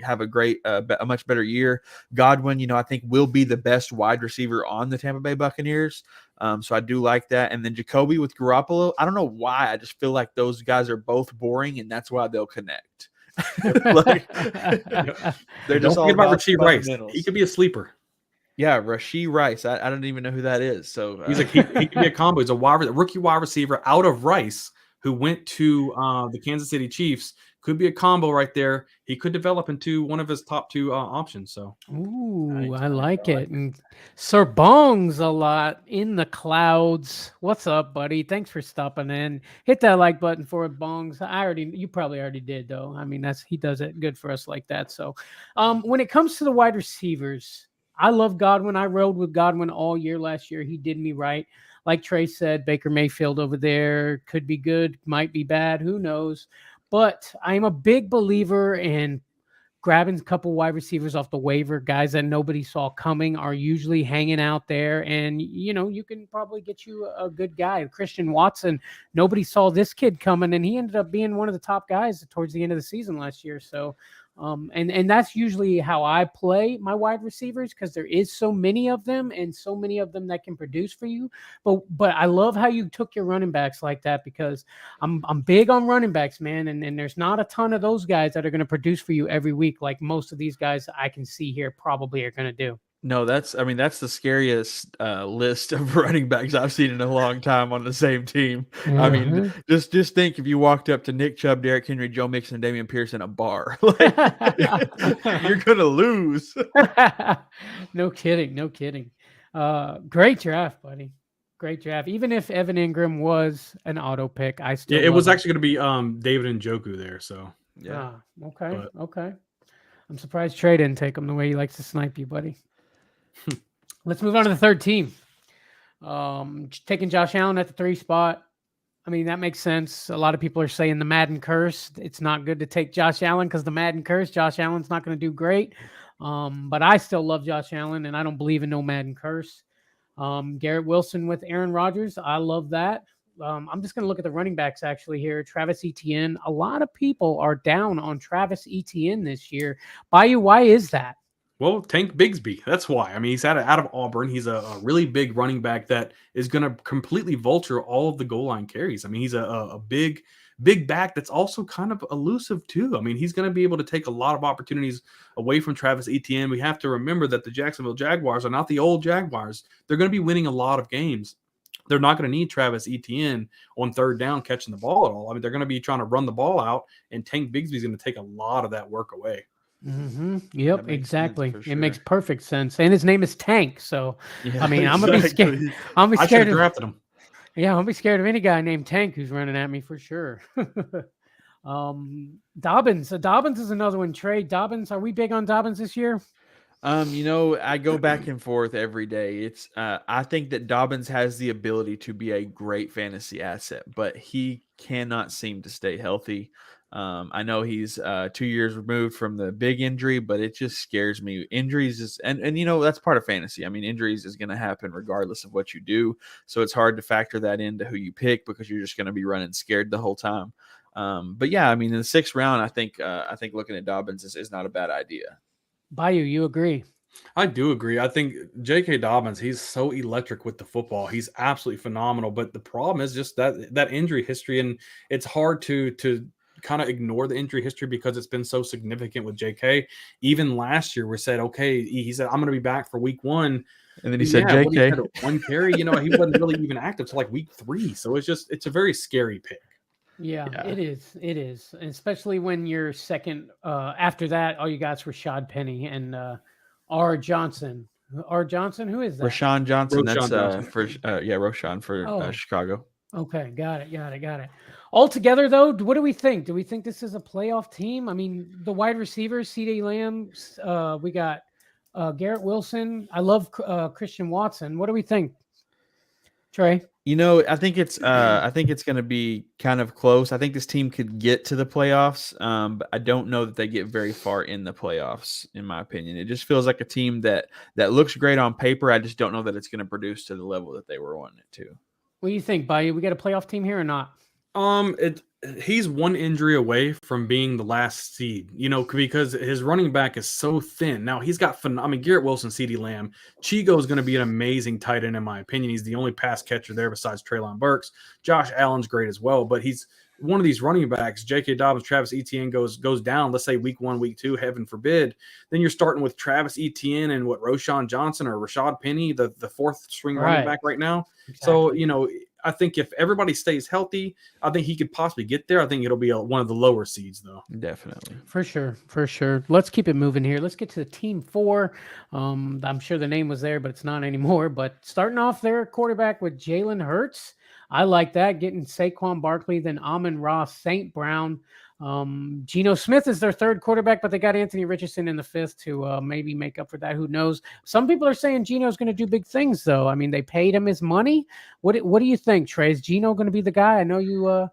have a much better year. Godwin, I think will be the best wide receiver on the Tampa Bay Buccaneers. So I do like that. And then Jacoby with Garoppolo, I don't know why. I just feel like those guys are both boring, and that's why they'll connect. They're Don't just all forget about about Rasheed Rice. fundamentals. He could be a sleeper. Yeah, Rasheed Rice. I don't even know who that is. So He could be a combo. He's a rookie wide receiver out of Rice who went to the Kansas City Chiefs. Could be a combo right there. He could develop into one of his top 2 options. So, ooh, I like it. And Sir Bong's a lot in the clouds. What's up, buddy? Thanks for stopping in. Hit that like button for it, Bongs. You probably already did, though. I mean, he does it good for us like that. So, when it comes to the wide receivers, I love Godwin. I rode with Godwin all year last year. He did me right. Like Trey said, Baker Mayfield over there could be good, might be bad. Who knows? But I'm a big believer in grabbing a couple wide receivers off the waiver. Guys that nobody saw coming are usually hanging out there. And, you can probably get you a good guy. Christian Watson, nobody saw this kid coming, and he ended up being one of the top guys towards the end of the season last year. So, and that's usually how I play my wide receivers, because there is so many of them and so many of them that can produce for you. But I love how you took your running backs like that, because I'm big on running backs, man. And there's not a ton of those guys that are going to produce for you every week, like most of these guys I can see here probably are going to do. No, that's the scariest list of running backs I've seen in a long time on the same team. I mean, just think if you walked up to Nick Chubb, Derrick Henry, Joe Mixon, and Damian Pierce in a bar, you're gonna lose. No kidding. Great draft, buddy. Great draft. Even if Evan Ingram was an auto pick, I still it was him. actually going to be David Njoku there. So yeah, okay. I'm surprised Trey didn't take him the way he likes to snipe you, buddy. Let's move on to the third team. Taking Josh Allen at the 3 spot. I mean, that makes sense. A lot of people are saying the Madden curse. It's not good to take Josh Allen because the Madden curse. Josh Allen's not going to do great. But I still love Josh Allen, and I don't believe in no Madden curse. Garrett Wilson with Aaron Rodgers. I love that. I'm just going to look at the running backs actually here. Travis Etienne. A lot of people are down on Travis Etienne this year. Bayou, why is that? Well, Tank Bigsby. That's why. I mean, he's out of Auburn. He's a really big running back that is going to completely vulture all of the goal line carries. I mean, he's a big back that's also kind of elusive too. I mean, he's going to be able to take a lot of opportunities away from Travis Etienne. We have to remember that the Jacksonville Jaguars are not the old Jaguars. They're going to be winning a lot of games. They're not going to need Travis Etienne on 3rd down catching the ball at all. I mean, they're going to be trying to run the ball out, and Tank Bigsby is going to take a lot of that work away. Mm-hmm. Yep, exactly. Sure. It makes perfect sense, and his name is Tank. So, yeah, I mean, I'm gonna be scared. I'm I should have drafted him. Yeah, I'll be scared of any guy named Tank who's running at me for sure. Dobbins. So Dobbins is another one. Trey Dobbins. Are we big on Dobbins this year? I go back and forth every day. It's I think that Dobbins has the ability to be a great fantasy asset, but he cannot seem to stay healthy. I know he's 2 years removed from the big injury, but it just scares me. Injuries is and that's part of fantasy. I mean, injuries is going to happen regardless of what you do. So it's hard to factor that into who you pick because you're just going to be running scared the whole time. But yeah, I mean, in the 6th round, I think looking at Dobbins is not a bad idea. Bayou, you agree? I do agree. I think J.K. Dobbins, he's so electric with the football. He's absolutely phenomenal. But the problem is just that injury history, and it's hard to kind of ignore the injury history because it's been so significant with JK. Even last year, we said, okay, he said, I'm going to be back for week 1. And then he said, JK. He said, 1 carry, he wasn't really even active till like week 3. So it's a very scary pick. Yeah, it is. It is. And especially when you're second. After that, all you got is Rashad Penny and R. Johnson. R. Johnson, who is that? Rashawn Johnson. Roshan Johnson. Roshan for Chicago. Okay, got it. Altogether, though, what do we think? Do we think this is a playoff team? I mean, the wide receivers, CeeDee Lamb, we got Garrett Wilson. I love Christian Watson. What do we think, Trey? I think it's going to be kind of close. I think this team could get to the playoffs, but I don't know that they get very far in the playoffs. In my opinion, it just feels like a team that looks great on paper. I just don't know that it's going to produce to the level that they were wanting it to. What do you think, Bayou? We got a playoff team here or not? He's one injury away from being the last seed, because his running back is so thin. Now he's got Garrett Wilson, CeeDee Lamb. Chigo is going to be an amazing tight end, in my opinion. He's the only pass catcher there besides Treylon Burks. Josh Allen's great as well, but he's one of these running backs. J.K. Dobbins, Travis Etienne goes down, let's say week 1, week 2, heaven forbid. Then you're starting with Travis Etienne and Roshan Johnson or Rashad Penny, the fourth string running back right now. Exactly. So, I think if everybody stays healthy, I think he could possibly get there. I think it'll be one of the lower seeds, though. Definitely. For sure. Let's keep it moving here. Let's get to the team 4. I'm sure the name was there, but it's not anymore. But starting off their quarterback with Jalen Hurts. I like that. Getting Saquon Barkley, then Amon-Ra St. Brown. Geno Smith is their third quarterback, but they got Anthony Richardson in the 5th to maybe make up for that. Who knows? Some people are saying Geno's going to do big things, though. I mean, they paid him his money. What do you think, Trey? Is Geno going to be the guy? I know you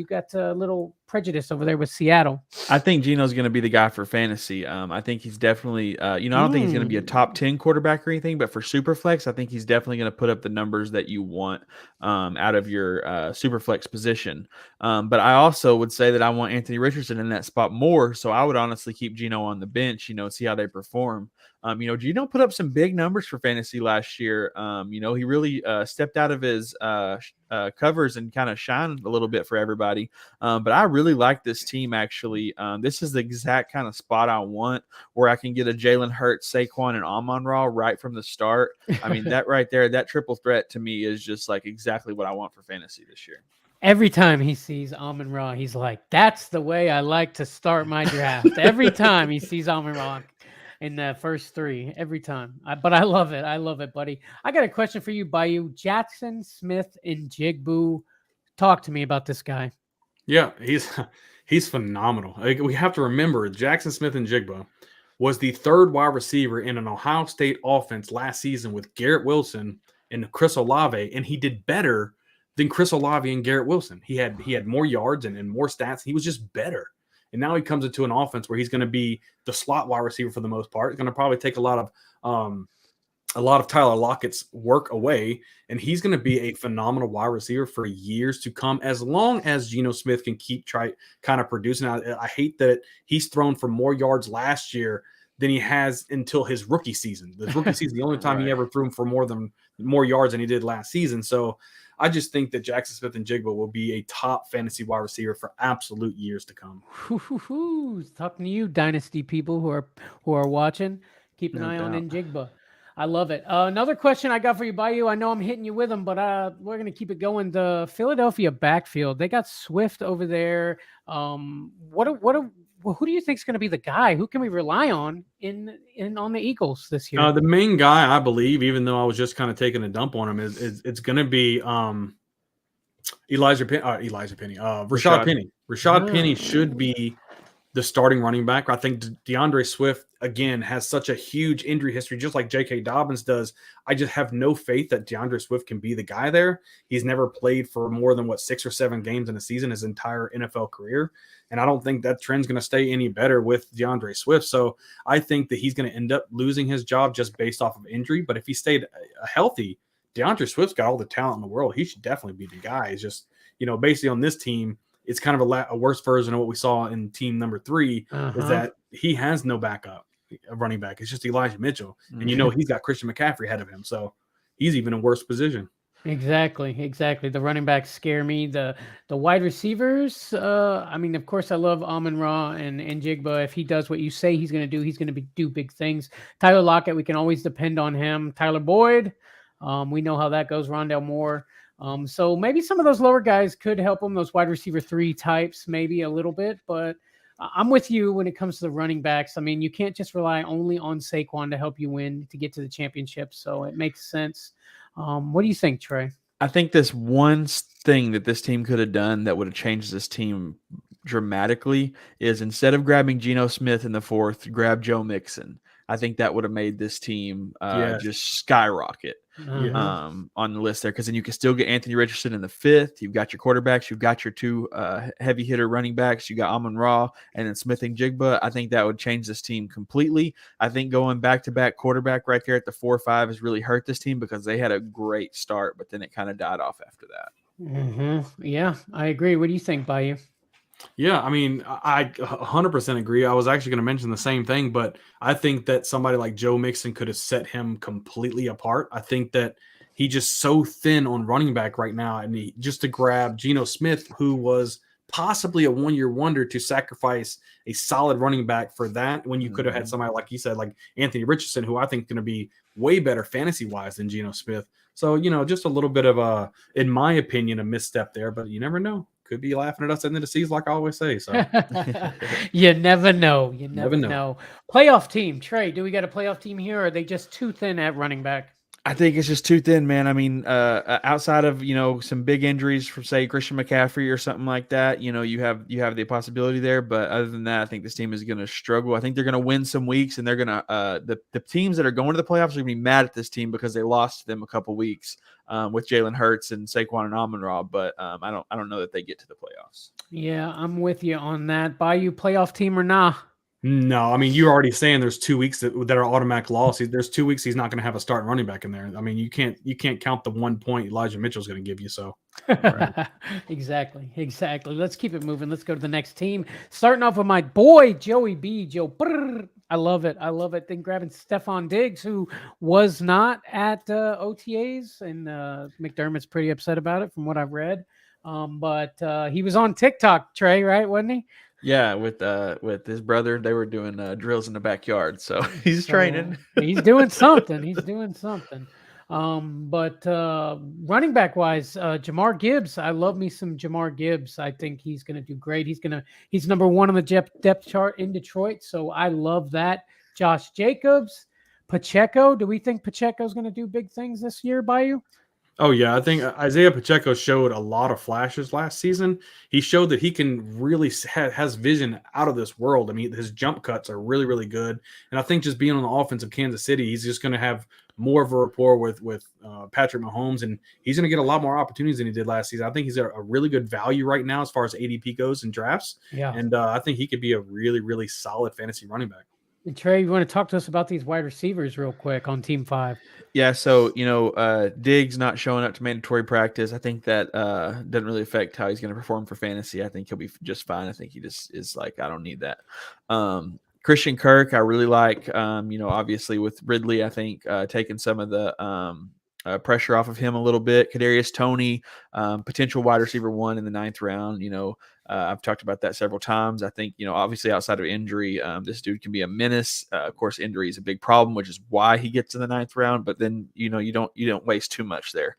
got a little prejudice over there with Seattle. I think Geno's going to be the guy for fantasy. I think he's definitely, I don't think he's going to be a top 10 quarterback or anything, but for Superflex, I think he's definitely going to put up the numbers that you want out of your Superflex position. But I also would say that I want Anthony Richardson in that spot more. So I would honestly keep Geno on the bench, see how they perform. Geno put up some big numbers for fantasy last year. He really stepped out of his covers and kind of shined a little bit for everybody. But I really like this team, actually. This is the exact kind of spot I want where I can get a Jalen Hurts, Saquon, and Amon-Ra right from the start. I mean, that right there, that triple threat to me is just like exactly what I want for fantasy this year. Every time he sees Amon-Ra, he's like, that's the way I like to start my draft. Every time he sees Amon-Ra in the first 3, every time. But I love it. I love it, buddy. I got a question for you, Bayou. Jackson Smith and Jigbu. Talk to me about this guy. Yeah, he's phenomenal. We have to remember Jackson Smith and Jigba was the 3rd wide receiver in an Ohio State offense last season with Garrett Wilson and Chris Olave, and he did better than Chris Olave and Garrett Wilson. He had more yards and more stats. He was just better. And now he comes into an offense where he's going to be the slot wide receiver for the most part. He's going to probably take a lot of Tyler Lockett's work away, and he's going to be a phenomenal wide receiver for years to come, as long as Geno Smith can keep kind of producing. I hate that he's thrown for more yards last year than he has until his rookie season. The rookie season, the only time he ever threw him for more yards than he did last season. So I just think that Jackson Smith and Jigba will be a top fantasy wide receiver for absolute years to come. Talking to you, dynasty people who are watching. Keep an eye on Njigba. I love it. Another question I got for you, Bayou. I know I'm hitting you with them, but we're going to keep it going. The Philadelphia backfield, they got Swift over there. Who do you think is going to be the guy? Who can we rely on on the Eagles this year? The main guy, I believe, even though I was just kind of taking a dump on him, is it's going to be Rashad Penny. Rashad Penny should be the starting running back. I think DeAndre Swift, again, has such a huge injury history, just like J.K. Dobbins does. I just have no faith that DeAndre Swift can be the guy there. He's never played for more than, 6 or 7 games in a season his entire NFL career. And I don't think that trend's going to stay any better with DeAndre Swift. So I think that he's going to end up losing his job just based off of injury. But if he stayed healthy, DeAndre Swift's got all the talent in the world. He should definitely be the guy. It's just, basically on this team, it's kind of a worse version of what we saw in team number 3 is that he has no backup running back. It's just Elijah Mitchell. And he's got Christian McCaffrey ahead of him. So he's even in a worse position. Exactly. The running backs scare me. The wide receivers, of course, I love Amon-Ra and Njigba. If he does what you say he's going to do, he's going to do big things. Tyler Lockett, we can always depend on him. Tyler Boyd, we know how that goes. Rondale Moore. So maybe some of those lower guys could help them, those wide receiver 3 types, maybe a little bit. But I'm with you when it comes to the running backs. I mean, you can't just rely only on Saquon to help you win to get to the championship. So it makes sense. What do you think, Trey? I think this one thing that this team could have done that would have changed this team dramatically is instead of grabbing Geno Smith in the 4th, grab Joe Mixon. I think that would have made this team just skyrocket. on the list there, because then you can still get Anthony Richardson in the 5th. You've got your quarterbacks, you've got your 2 heavy hitter running backs, you got Amon-Ra and then Smith and Jigba. I think that would change this team completely. I think going back-to-back quarterback right there at the 4-5 has really hurt this team, because they had a great start, but then it kind of died off after that. Yeah, I agree. What do you think, Bayou? Yeah, I mean, I 100% agree. I was actually going to mention the same thing, but I think that somebody like Joe Mixon could have set him completely apart. I think that he's just so thin on running back right now, and just to grab Geno Smith, who was possibly a one-year wonder, to sacrifice a solid running back for that, when you could have had somebody like you said, like Anthony Richardson, who I think is going to be way better fantasy-wise than Geno Smith. So, just a little bit of a, in my opinion, a misstep there, but you never know. Could be laughing at us at the end of the season, like I always say. So you never know. You never know. Playoff team, Trey. Do we got a playoff team here, or are they just too thin at running back? I think it's just too thin, man. I mean, outside of some big injuries from, say, Christian McCaffrey or something like that, you have the possibility there. But other than that, I think this team is going to struggle. I think they're going to win some weeks, and they're going to the teams that are going to the playoffs are going to be mad at this team because they lost to them a couple weeks with Jalen Hurts and Saquon and Amon-Ra. But I don't know that they get to the playoffs. Yeah, I'm with you on that. Bayou, playoff team or nah? No, I mean, you're already saying there's 2 weeks that are automatic loss. There's 2 weeks he's not going to have a starting running back in there. I mean, you can't count the 1 point Elijah Mitchell's going to give you. So right. Exactly. Let's keep it moving. Let's go to the next team. Starting off with my boy Joey B. Joe. Brrr. I love it. Then grabbing Stephon Diggs, who was not at OTAs, and McDermott's pretty upset about it from what I've read. But he was on TikTok, Trey, right? Wasn't he? Yeah, with his brother, they were doing drills in the backyard. So he's training. He's doing something. But running back wise, Jamar Gibbs, I love me some Jamar Gibbs. I think he's going to do great. He's number 1 on the depth chart in Detroit. So I love that. Josh Jacobs, Pacheco. Do we think Pacheco's going to do big things this year, Bayou? Oh, yeah. I think Isaiah Pacheco showed a lot of flashes last season. He showed that he can really has vision out of this world. I mean, his jump cuts are really, really good. And I think just being on the offense of Kansas City, he's just going to have more of a rapport with Patrick Mahomes, and he's going to get a lot more opportunities than he did last season. I think he's a really good value right now as far as ADP goes in drafts. Yeah. And I think he could be a really, really solid fantasy running back. And Trey, you want to talk to us about these wide receivers real quick on Team 5? Yeah, so, Diggs not showing up to mandatory practice, I think that doesn't really affect how he's going to perform for fantasy. I think he'll be just fine. I think he just is like, I don't need that. Christian Kirk, I really like, obviously with Ridley, I think taking some of the pressure off of him a little bit. Kadarius Toney, potential wide receiver 1 in the 9th round. I've talked about that several times. I think, obviously outside of injury, this dude can be a menace. Of course, injury is a big problem, which is why he gets in the 9th round. But then, you don't waste too much there.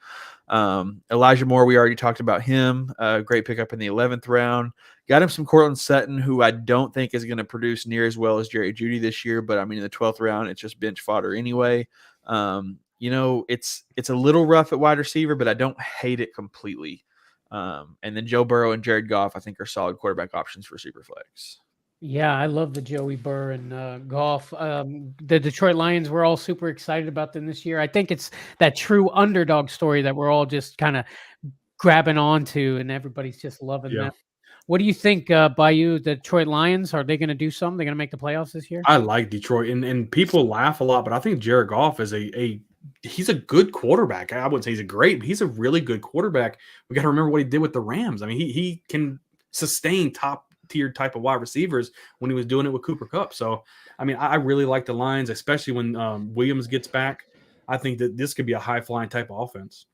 Elijah Moore, we already talked about him. Great pickup in the 11th round. Got him some Cortland Sutton, who I don't think is going to produce near as well as Jerry Jeudy this year. But I mean, in the 12th round, it's just bench fodder anyway. It's a little rough at wide receiver, but I don't hate it completely. And then Joe Burrow and Jared Goff, I think, are solid quarterback options for Superflex. Yeah, I love the Joey Burr and Goff. The Detroit Lions, we're all super excited about them this year. I think it's that true underdog story that we're all just kind of grabbing onto, and everybody's just loving that. What do you think, Bayou, the Detroit Lions? Are they going to do something? They're going to make the playoffs this year? I like Detroit, and people laugh a lot, but I think Jared Goff is he's a good quarterback. I wouldn't say he's a great, but he's a really good quarterback. We got to remember what he did with the Rams. I mean, he can sustain top tier type of wide receivers when he was doing it with Cooper Kupp. So, I mean, I really like the Lions, especially when Williams gets back. I think that this could be a high flying type of offense.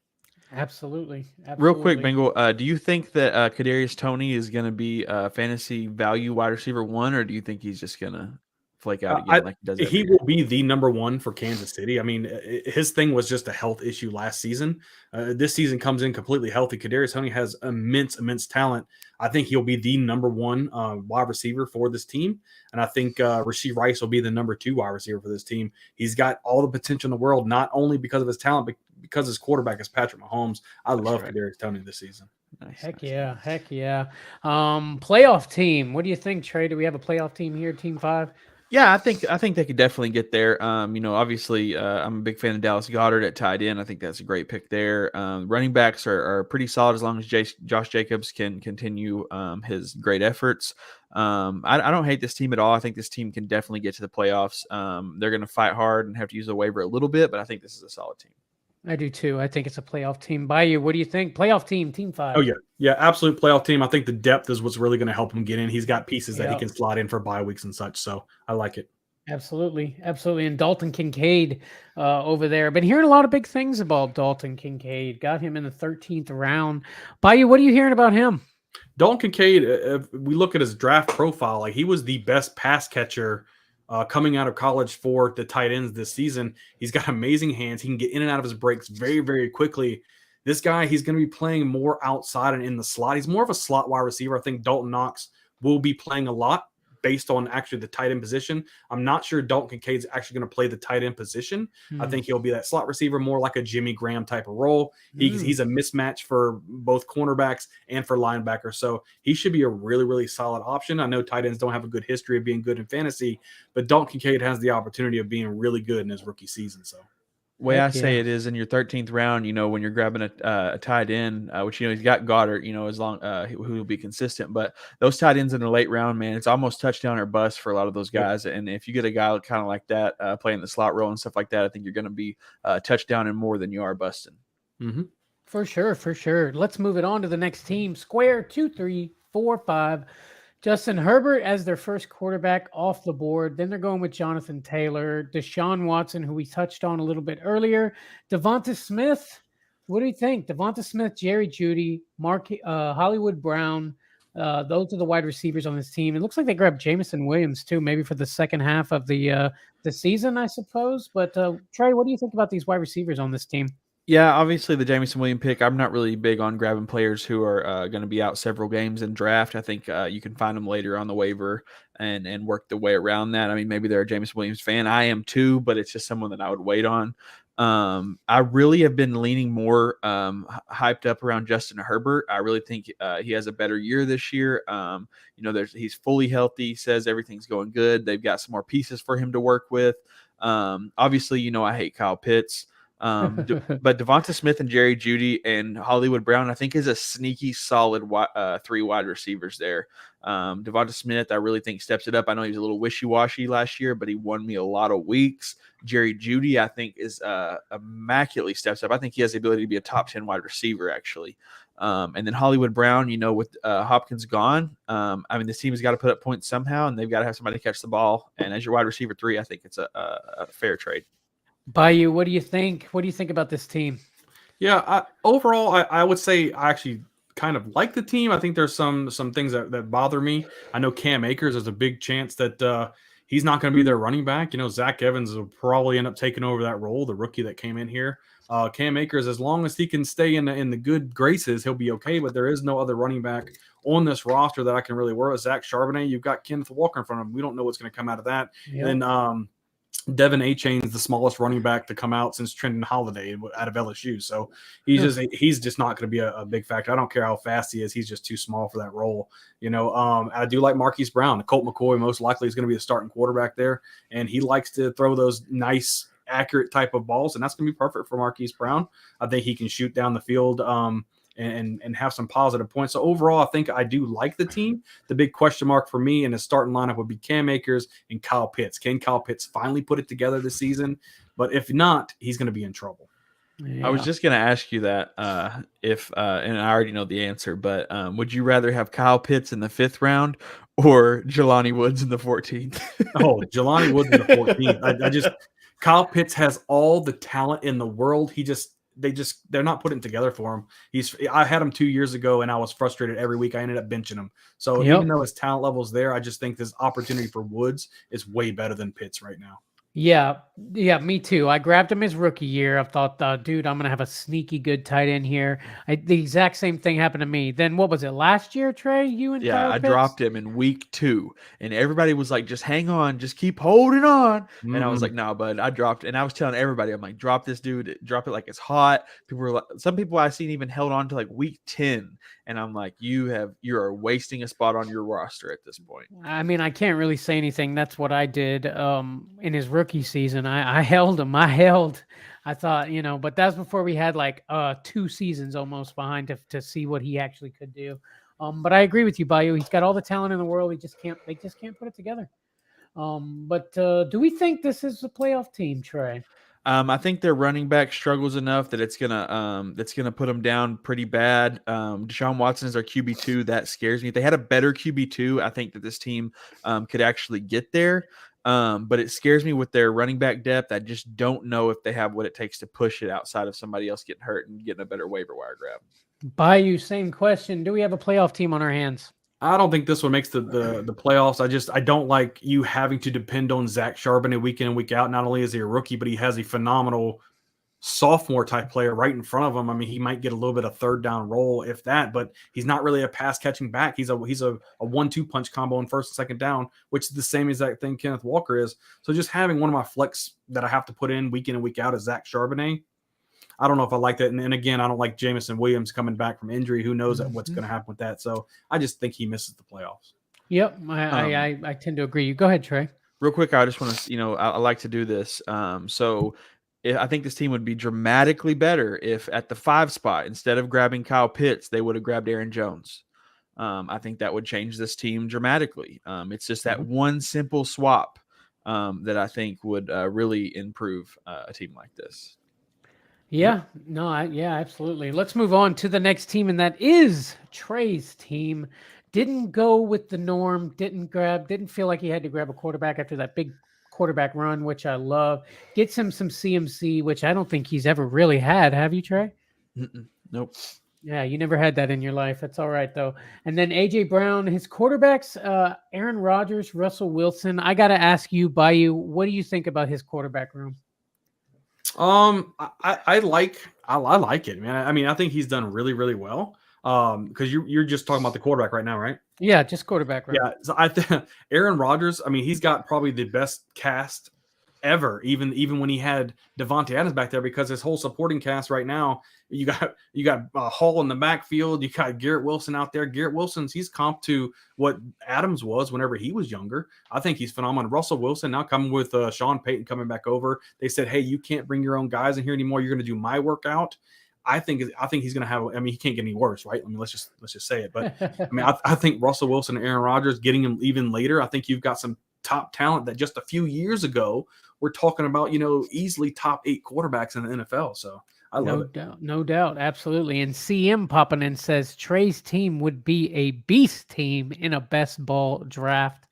Absolutely. Real quick, Bengal, do you think that Kadarius Toney is going to be fantasy value wide receiver 1, or do you think he's just going to flake out again like he does? He will be the number 1 for Kansas City. I mean, his thing was just a health issue last season. This season comes in completely healthy. Kadarius Toney has immense talent. I think he'll be the number 1 wide receiver for this team. And I think Rashee Rice will be the number 2 wide receiver for this team. He's got all the potential in the world, not only because of his talent, but because his quarterback is Patrick Mahomes. I love Kadarius Toney this season. Heck yeah. Playoff team. What do you think, Trey? Do we have a playoff team here, Team 5? Yeah, I think they could definitely get there. Obviously, I'm a big fan of Dallas Goedert at tight end. I think that's a great pick there. Running backs are pretty solid as long as Josh Jacobs can continue his great efforts. I don't hate this team at all. I think this team can definitely get to the playoffs. They're going to fight hard and have to use a waiver a little bit, but I think this is a solid team. I do too. I think it's a playoff team. Bayou, what do you think? Playoff team, team 5. Oh yeah, absolute playoff team. I think the depth is what's really going to help him get in. He's got pieces that he Yep. can slot in for bye weeks and such. So I like it. Absolutely. And Dalton Kincaid over there. Been hearing a lot of big things about Dalton Kincaid. Got him in the 13th round. Bayou, what are you hearing about him? Dalton Kincaid, if we look at his draft profile, like he was the best pass catcher coming out of college for the tight ends this season. He's got amazing hands. He can get in and out of his breaks very, very quickly. This guy, he's going to be playing more outside and in the slot. He's more of a slot wide receiver. I think Dalton Knox will be playing a lot based on actually the tight end position. I'm not sure Dalton Kincaid's actually going to play the tight end position. I think he'll be that slot receiver, more like a Jimmy Graham type of role. He's a mismatch for both cornerbacks and for linebackers. So he should be a really, really solid option. I know tight ends don't have a good history of being good in fantasy, but Dalton Kincaid has the opportunity of being really good in his rookie season. So Way I say it is in your 13th round, when you're grabbing a tight end, which, he's got Goddard, as long who will be consistent. But those tight ends in the late round, man, it's almost touchdown or bust for a lot of those guys. And if you get a guy kind of like that playing the slot role and stuff like that, I think you're going to be touchdown and more than you are busting. Mm-hmm. For sure. Let's move it on to the next team. Square 2, 3, 4, 5. Justin Herbert as their first quarterback off the board. Then they're going with Jonathan Taylor, Deshaun Watson, who we touched on a little bit earlier. Devonta Smith. What do you think? Devonta Smith, Jerry Jeudy, Hollywood Brown. Those are the wide receivers on this team. It looks like they grabbed Jameson Williams too, maybe for the second half of the season, I suppose. But Trey, what do you think about these wide receivers on this team? Yeah, obviously the Jameson Williams pick, I'm not really big on grabbing players who are going to be out several games in draft. I think you can find them later on the waiver and work the way around that. I mean, maybe they're a Jameson Williams fan. I am too, but it's just someone that I would wait on. I really have been leaning more hyped up around Justin Herbert. I really think he has a better year this year. He's fully healthy. He says everything's going good. They've got some more pieces for him to work with. Obviously, I hate Kyle Pitts. But Devonta Smith and Jerry Jeudy and Hollywood Brown, I think, is a sneaky solid 3 wide receivers there. Devonta Smith, I really think steps it up. I know he was a little wishy-washy last year, but he won me a lot of weeks. Jerry Jeudy, I think, is immaculately steps up. I think he has the ability to be a top 10 wide receiver, actually. And then Hollywood Brown, with Hopkins gone, this team has got to put up points somehow, and they've got to have somebody catch the ball. And as your wide receiver 3, I think it's a fair trade. Bayou, what do you think? What do you think about this team? Yeah, overall, I would say I actually kind of like the team. I think there's some things that bother me. I know Cam Akers, there's a big chance that he's not going to be their running back. Zach Evans will probably end up taking over that role, the rookie that came in here. Cam Akers, as long as he can stay in the good graces, he'll be okay. But there is no other running back on this roster that I can really worry about. Zach Charbonnet, you've got Kenneth Walker in front of him. We don't know what's going to come out of that. Yep. And Devin A-Chain is the smallest running back to come out since Trenton Holiday out of LSU. So he's just not going to be a big factor. I don't care how fast he is. He's just too small for that role. I do like Marquise Brown. Colt McCoy most likely is going to be the starting quarterback there. And he likes to throw those nice, accurate type of balls. And that's going to be perfect for Marquise Brown. I think he can shoot down the field and have some positive points. So overall, I think I do like the team. The big question mark for me in the starting lineup would be Cam Akers and Kyle Pitts. Can Kyle Pitts finally put it together this season? But if not, he's going to be in trouble. Yeah. I was just going to ask you that and I already know the answer, but would you rather have Kyle Pitts in the 5th round or Jelani Woods in the 14th? Oh, Jelani Woods in the 14th. Kyle Pitts has all the talent in the world. They're not putting it together for him. I had him 2 years ago and I was frustrated every week. I ended up benching him. So even though his talent level is there, I just think this opportunity for Woods is way better than Pitts right now. Yeah, yeah, me too. I grabbed him his rookie year. I thought, dude, I'm gonna have a sneaky good tight end here. The exact same thing happened to me. Then what was it last year, Trey? You and Yeah, Kyle I Pitts? dropped him in week 2, and everybody was like, "Just hang on, just keep holding on." And I was like, Mm-mm. "No, bud, I dropped." And I was telling everybody, I'm like, "Drop this dude, drop it like it's hot." People were like, some people I seen even held on to like week 10, and I'm like, you are wasting a spot on your roster at this point. I mean, I can't really say anything. That's what I did in his rookie season. I held him. I held. I thought, but that's before we had like 2 seasons almost behind to see what he actually could do. But I agree with you, Bayou. He's got all the talent in the world. They just can't put it together. But do we think this is a playoff team, Trey? I think their running back struggles enough that it's gonna put them down pretty bad. Deshaun Watson is our QB2. That scares me. If they had a better QB2, I think that this team could actually get there. But it scares me with their running back depth. I just don't know if they have what it takes to push it outside of somebody else getting hurt and getting a better waiver wire grab. Bayou, same question. Do we have a playoff team on our hands? I don't think this one makes the playoffs. I don't like you having to depend on Zach Charbonnet week in and week out. Not only is he a rookie, but he has a phenomenal sophomore type player right in front of him. I mean, he might get a little bit of third down role, if that, but he's not really a pass catching back. He's a 1-2 punch combo in first and second down, which is the same exact thing Kenneth Walker is. So just having one of my flex that I have to put in week and week out is Zach Charbonnet. I don't know if I like that. And again, I don't like Jamison Williams coming back from injury. Who knows what's going to happen with that? So I just think he misses the playoffs. Yep, I tend to agree. Go ahead, Trey. Real quick, I just want to, I like to do this. I think this team would be dramatically better if at the 5 spot, instead of grabbing Kyle Pitts, they would have grabbed Aaron Jones. I think that would change this team dramatically. It's just that one simple swap that I think would really improve a team like this. Yeah, yeah, absolutely. Let's move on to the next team, and that is Trey's team. Didn't go with the norm, didn't feel like he had to grab a quarterback after that big quarterback run, which I love. Gets him some CMC, which I don't think he's ever really had. Have you, Trey? Nope. Yeah, you never had that in your life. That's all right, though. And then A.J. Brown, his quarterbacks, Aaron Rodgers, Russell Wilson. I got to ask you, Bayou, what do you think about his quarterback room? I like it, man. I mean, I think he's done really, really well. Because you're just talking about the quarterback right now, right? Yeah, just quarterback room. Yeah, so I think Aaron Rodgers. I mean, he's got probably the best cast ever. Even when he had Devontae Adams back there, because his whole supporting cast right now, you got Hall in the backfield, you got Garrett Wilson out there. Garrett Wilson's he's comp to what Adams was whenever he was younger. I think he's phenomenal. Russell Wilson now coming with Sean Payton coming back over. They said, hey, you can't bring your own guys in here anymore. You're going to do my workout. I think he's going to have. I mean, he can't get any worse, right? I mean, let's just say it. But I mean, I think Russell Wilson and Aaron Rodgers getting him even later. I think you've got some top talent that just a few years ago we're talking about. Easily top 8 quarterbacks in the NFL. So I love it. No doubt, absolutely. And CM popping in says Trey's team would be a beast team in a best ball draft.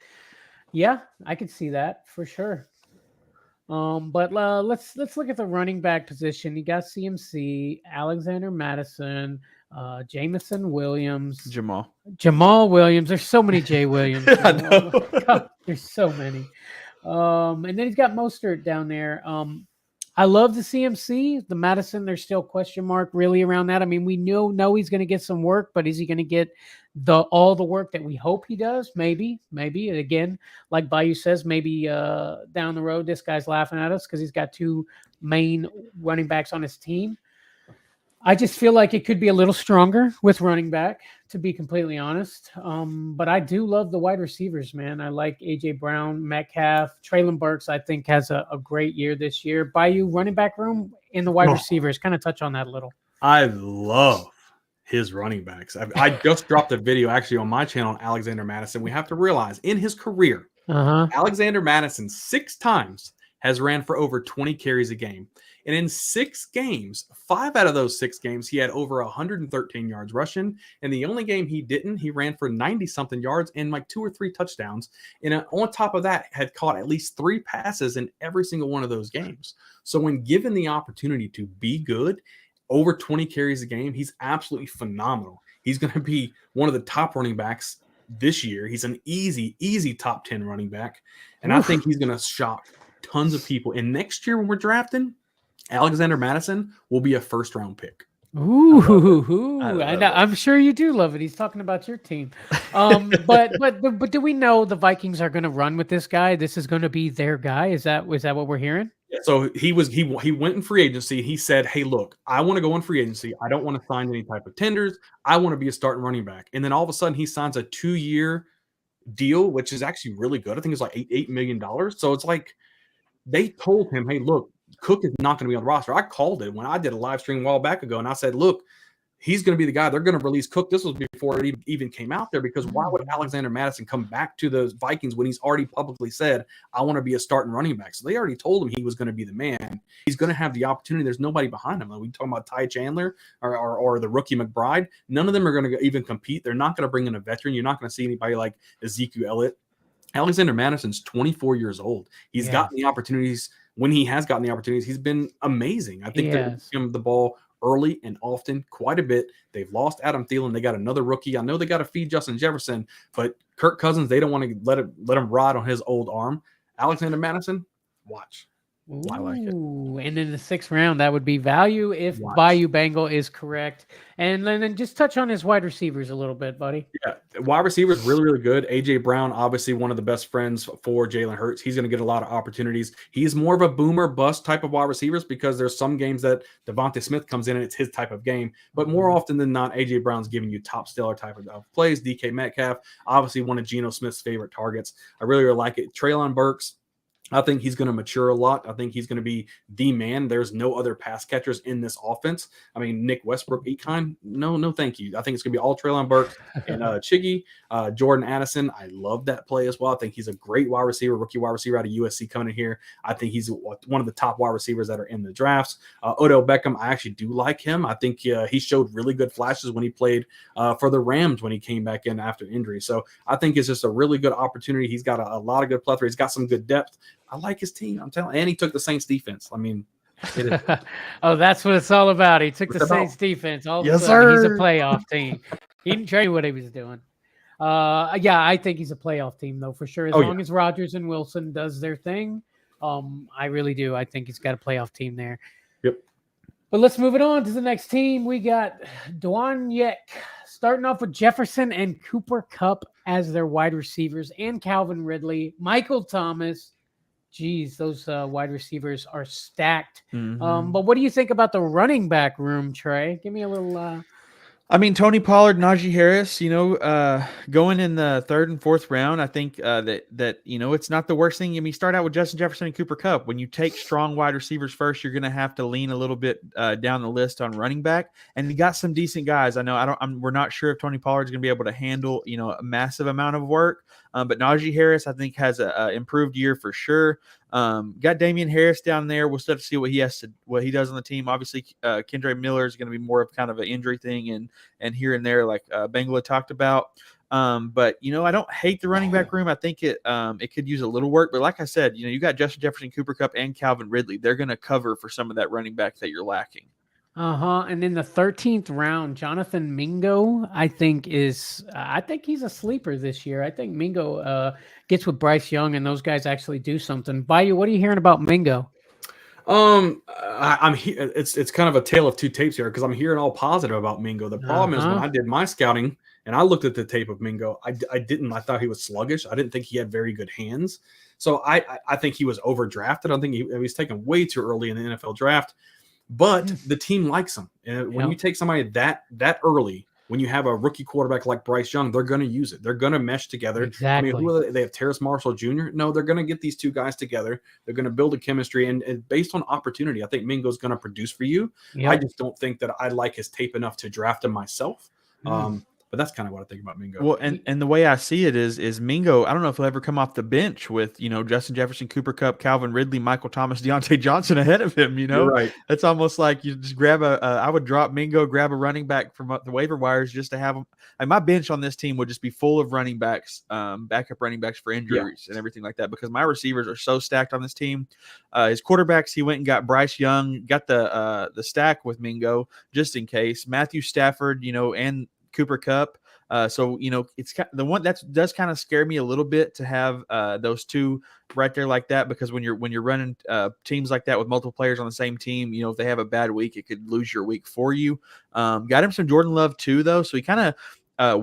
Yeah, I could see that for sure. But let's look at the running back position. You got CMC, Alexander Madison, Jamison Williams, Jamal Williams. There's so many J Williams. I know. God, there's so many. And then he's got Mostert down there. I love the CMC, the Madison. There's still question mark really around that. I mean, we know he's going to get some work, but is he going to get all the work that we hope he does? Maybe. Again, like Bayou says, maybe down the road, this guy's laughing at us because he's got 2 main running backs on his team. I just feel like it could be a little stronger with running back, to be completely honest. But I do love the wide receivers, man. I like A.J. Brown, Metcalf, Traylon Burks, I think, has a great year this year. Bayou, running back room in the wide receivers, kind of touch on that a little. I love his running backs. I just dropped a video actually on my channel on Alexander Madison. We have to realize in his career, Alexander Madison 6 times has ran for over 20 carries a game. And in 6 games, 5 out of those 6 games, he had over 113 yards rushing. And the only game he didn't, he ran for 90-something yards and like 2 or 3 touchdowns. And on top of that, had caught at least 3 passes in every single one of those games. So when given the opportunity to be good, over 20 carries a game, he's absolutely phenomenal. He's going to be one of the top running backs this year. He's an easy top 10 running back. And I think he's going to shock tons of people. And next year when we're drafting, Alexander Madison will be a first-round pick. Ooh, I I love know. it. I'm sure you do love it. He's talking about your team. But do we know the Vikings are going to run with this guy? This is going to be their guy. Is that what we're hearing? So he went in free agency. He said, "Hey, look, I want to go in free agency. I don't want to sign any type of tenders. I want to be a starting running back." And then all of a sudden, he signs a 2-year deal, which is actually really good. I think it's like $8 million. So it's like they told him, "Hey, look, Cook is not going to be on the roster." I called it when I did a live stream a while back ago, and I said, "Look, he's going to be the guy. They're going to release Cook." This was before it even came out there, because why would Alexander Madison come back to the Vikings when he's already publicly said, "I want to be a starting running back"? So they already told him he was going to be the man. He's going to have the opportunity. There's nobody behind him. Like we talking about Ty Chandler or the rookie McBride. None of them are going to even compete. They're not going to bring in a veteran. You're not going to see anybody like Ezekiel Elliott. Alexander Madison's 24 years old. He's gotten the opportunities. When he has gotten the opportunities, he's been amazing. I think they're giving him the ball early and often, quite a bit. They've lost Adam Thielen. They got another rookie. I know they got to feed Justin Jefferson, but Kirk Cousins, they don't want to let him ride on his old arm. Alexander Madison, watch. Ooh, I like it. And in the 6th round, that would be value if Watch. Bayou Bengal is correct. And then just touch on his wide receivers a little bit, buddy. Yeah, wide receivers really, really good. AJ Brown, obviously one of the best friends for Jalen Hurts. He's going to get a lot of opportunities. He's more of a boomer bust type of wide receivers, because there's some games that Devontae Smith comes in and it's his type of game. But more often than not, AJ Brown's giving you top stellar type of plays. DK Metcalf, obviously one of Geno Smith's favorite targets. I really, really like it. Treylon Burks, I think he's going to mature a lot. I think he's going to be the man. There's no other pass catchers in this offense. I mean, Nick Westbrook, Econ, no, thank you. I think it's going to be all Treylon Burks and Chiggy, Jordan Addison. I love that play as well. I think he's a great wide receiver, rookie wide receiver out of USC coming in here. I think he's one of the top wide receivers that are in the drafts. Odell Beckham, I actually do like him. I think he showed really good flashes when he played for the Rams when he came back in after injury. So I think it's just a really good opportunity. He's got a lot of good plethora. He's got some good depth. I like his team. I'm telling you. And he took the Saints defense. I mean, it is. Oh, that's what it's all about. He took the Saints defense. All of a sudden, he's a playoff team. He didn't show you what he was doing. Yeah, I think he's a playoff team, though, for sure. As long as Rodgers and Wilson does their thing, I really do. I think he's got a playoff team there. Yep. But let's move it on to the next team. We got Dwan Yek starting off with Jefferson and Cooper Kupp as their wide receivers, and Calvin Ridley, Michael Thomas. Geez, those wide receivers are stacked. But what do you think about the running back room, Trey? Give me a little. I mean, Tony Pollard, Najee Harris, going in the 3rd and 4th round, I think that it's not the worst thing. I mean, you start out with Justin Jefferson and Cooper Kupp. When you take strong wide receivers first, you're going to have to lean a little bit down the list on running back. And you got some decent guys. I know we're not sure if Tony Pollard's going to be able to handle, a massive amount of work. But Najee Harris, I think, has a improved year for sure. Got Damian Harris down there. We'll still have to see what he does on the team. Obviously, Kendre Miller is going to be more of kind of an injury thing and here and there, like Bengal had talked about. But I don't hate the running back room. I think it could use a little work. But like I said, you got Justin Jefferson, Cooper Kupp, and Calvin Ridley. They're going to cover for some of that running back that you're lacking. And in the 13th round, Jonathan Mingo, I think he's a sleeper this year. I think Mingo gets with Bryce Young, and those guys actually do something. Bayou, what are you hearing about Mingo? It's kind of a tale of two tapes here, because I'm hearing all positive about Mingo. The problem is, when I did my scouting and I looked at the tape of Mingo, I thought he was sluggish. I didn't think he had very good hands. So I think he was overdrafted. I think he was taken way too early in the NFL draft. But the team likes him. And when you take somebody that early, when you have a rookie quarterback like Bryce Young, they're going to use it. They're going to mesh together. Exactly. I mean, they have Terrace Marshall Jr. No, they're going to get these two guys together. They're going to build a chemistry. And based on opportunity, I think Mingo's going to produce for you. Yep. I just don't think that I like his tape enough to draft him myself. But that's kind of what I think about Mingo. Well, and the way I see it is Mingo, I don't know if he'll ever come off the bench with, Justin Jefferson, Cooper Kupp, Calvin Ridley, Michael Thomas, Deontay Johnson ahead of him, You're right. It's almost like you just grab I would drop Mingo, grab a running back from the waiver wires just to have them. Like, my bench on this team would just be full of running backs, backup running backs for injuries and everything like that, because my receivers are so stacked on this team. His quarterbacks, he went and got Bryce Young, got the stack with Mingo just in case. Matthew Stafford, and Cooper Kupp. So it's the one that does kind of scare me a little bit to have those two right there like that, because when you're running teams like that with multiple players on the same team, if they have a bad week, it could lose your week for you. Got him some Jordan Love too, though, so he kind of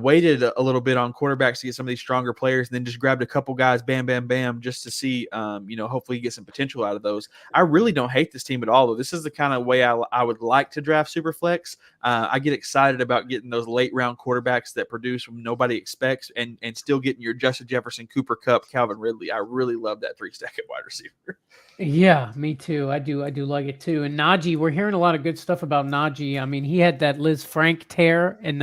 waited a little bit on quarterbacks to get some of these stronger players, and then just grabbed a couple guys, bam, bam, bam, just to see, hopefully get some potential out of those. I really don't hate this team at all, though. This is the kind of way I would like to draft Superflex. I get excited about getting those late round quarterbacks that produce when nobody expects, and still getting your Justin Jefferson, Cooper Kupp, Calvin Ridley. I really love that 3-stack at wide receiver. Yeah, me too. I do like it too. And Najee, we're hearing a lot of good stuff about Najee. I mean, he had that Liz Frank tear in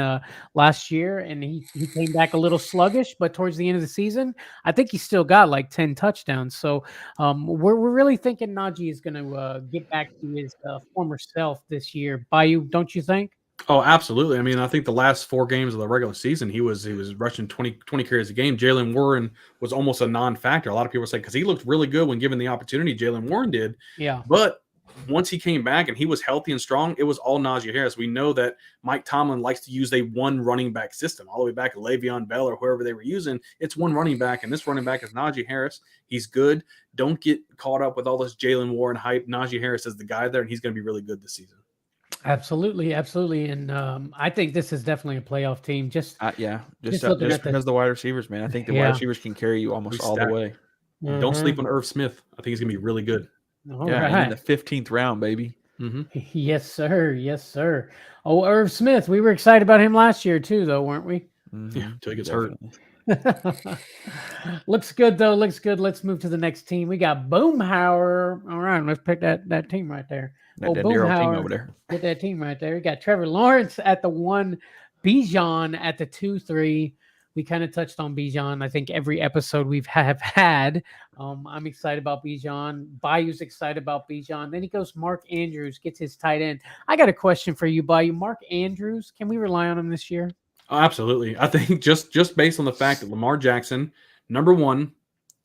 last year, and he came back a little sluggish, but towards the end of the season, I think he still got like 10 touchdowns. So we're really thinking Najee is going to get back to his former self this year. Bayou, don't you think? Oh, absolutely. I mean, I think the last 4 games of the regular season, he was rushing 20 carries a game. Jaylen Warren was almost a non-factor. A lot of people say because he looked really good when given the opportunity. Jaylen Warren did. Yeah. But once he came back and he was healthy and strong, it was all Najee Harris. We know that Mike Tomlin likes to use a one running back system all the way back to Le'Veon Bell or whoever they were using. It's one running back, and this running back is Najee Harris. He's good. Don't get caught up with all this Jaylen Warren hype. Najee Harris is the guy there, and he's going to be really good this season. Absolutely, and I think this is definitely a playoff team. Just because of the wide receivers, man. I think the wide receivers can carry you almost all the way. Mm-hmm. Don't sleep on Irv Smith. I think he's gonna be really good. All right. In the 15th round, baby. Mm-hmm. Yes, sir. Oh, Irv Smith. We were excited about him last year too, though, weren't we? Mm-hmm. Yeah, until he gets hurt. Looks good though. Looks good. Let's move to the next team. We got Boomhauer. All right, let's pick that team right there. That Boomhauer team over there. Get that team right there. We got Trevor Lawrence at the 1, Bijan at the 2-3. We kind of touched on Bijan. I think every episode we've had. I'm excited about Bijan. Bayou's excited about Bijan. Then he goes Mark Andrews, gets his tight end. I got a question for you, Bayou. Mark Andrews, can we rely on him this year? Oh, absolutely. I think just based on the fact that Lamar Jackson, number 1,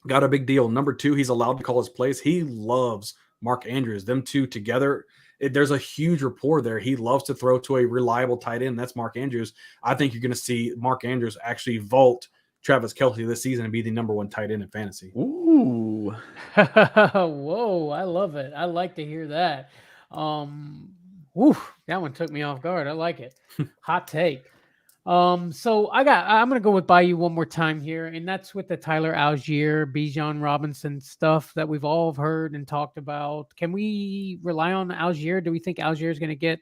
got a big deal. Number 2, he's allowed to call his plays. He loves Mark Andrews. Them two together, there's a huge rapport there. He loves to throw to a reliable tight end. That's Mark Andrews. I think you're going to see Mark Andrews actually vault Travis Kelce this season and be the number 1 tight end in fantasy. Ooh. Whoa, I love it. I like to hear that. That one took me off guard. I like it. Hot take. So I'm going to go with Bayou one more time here, and that's with the Tyler Algier, Bijan Robinson stuff that we've all heard and talked about. Can we rely on Algier? Do we think Algier is going to get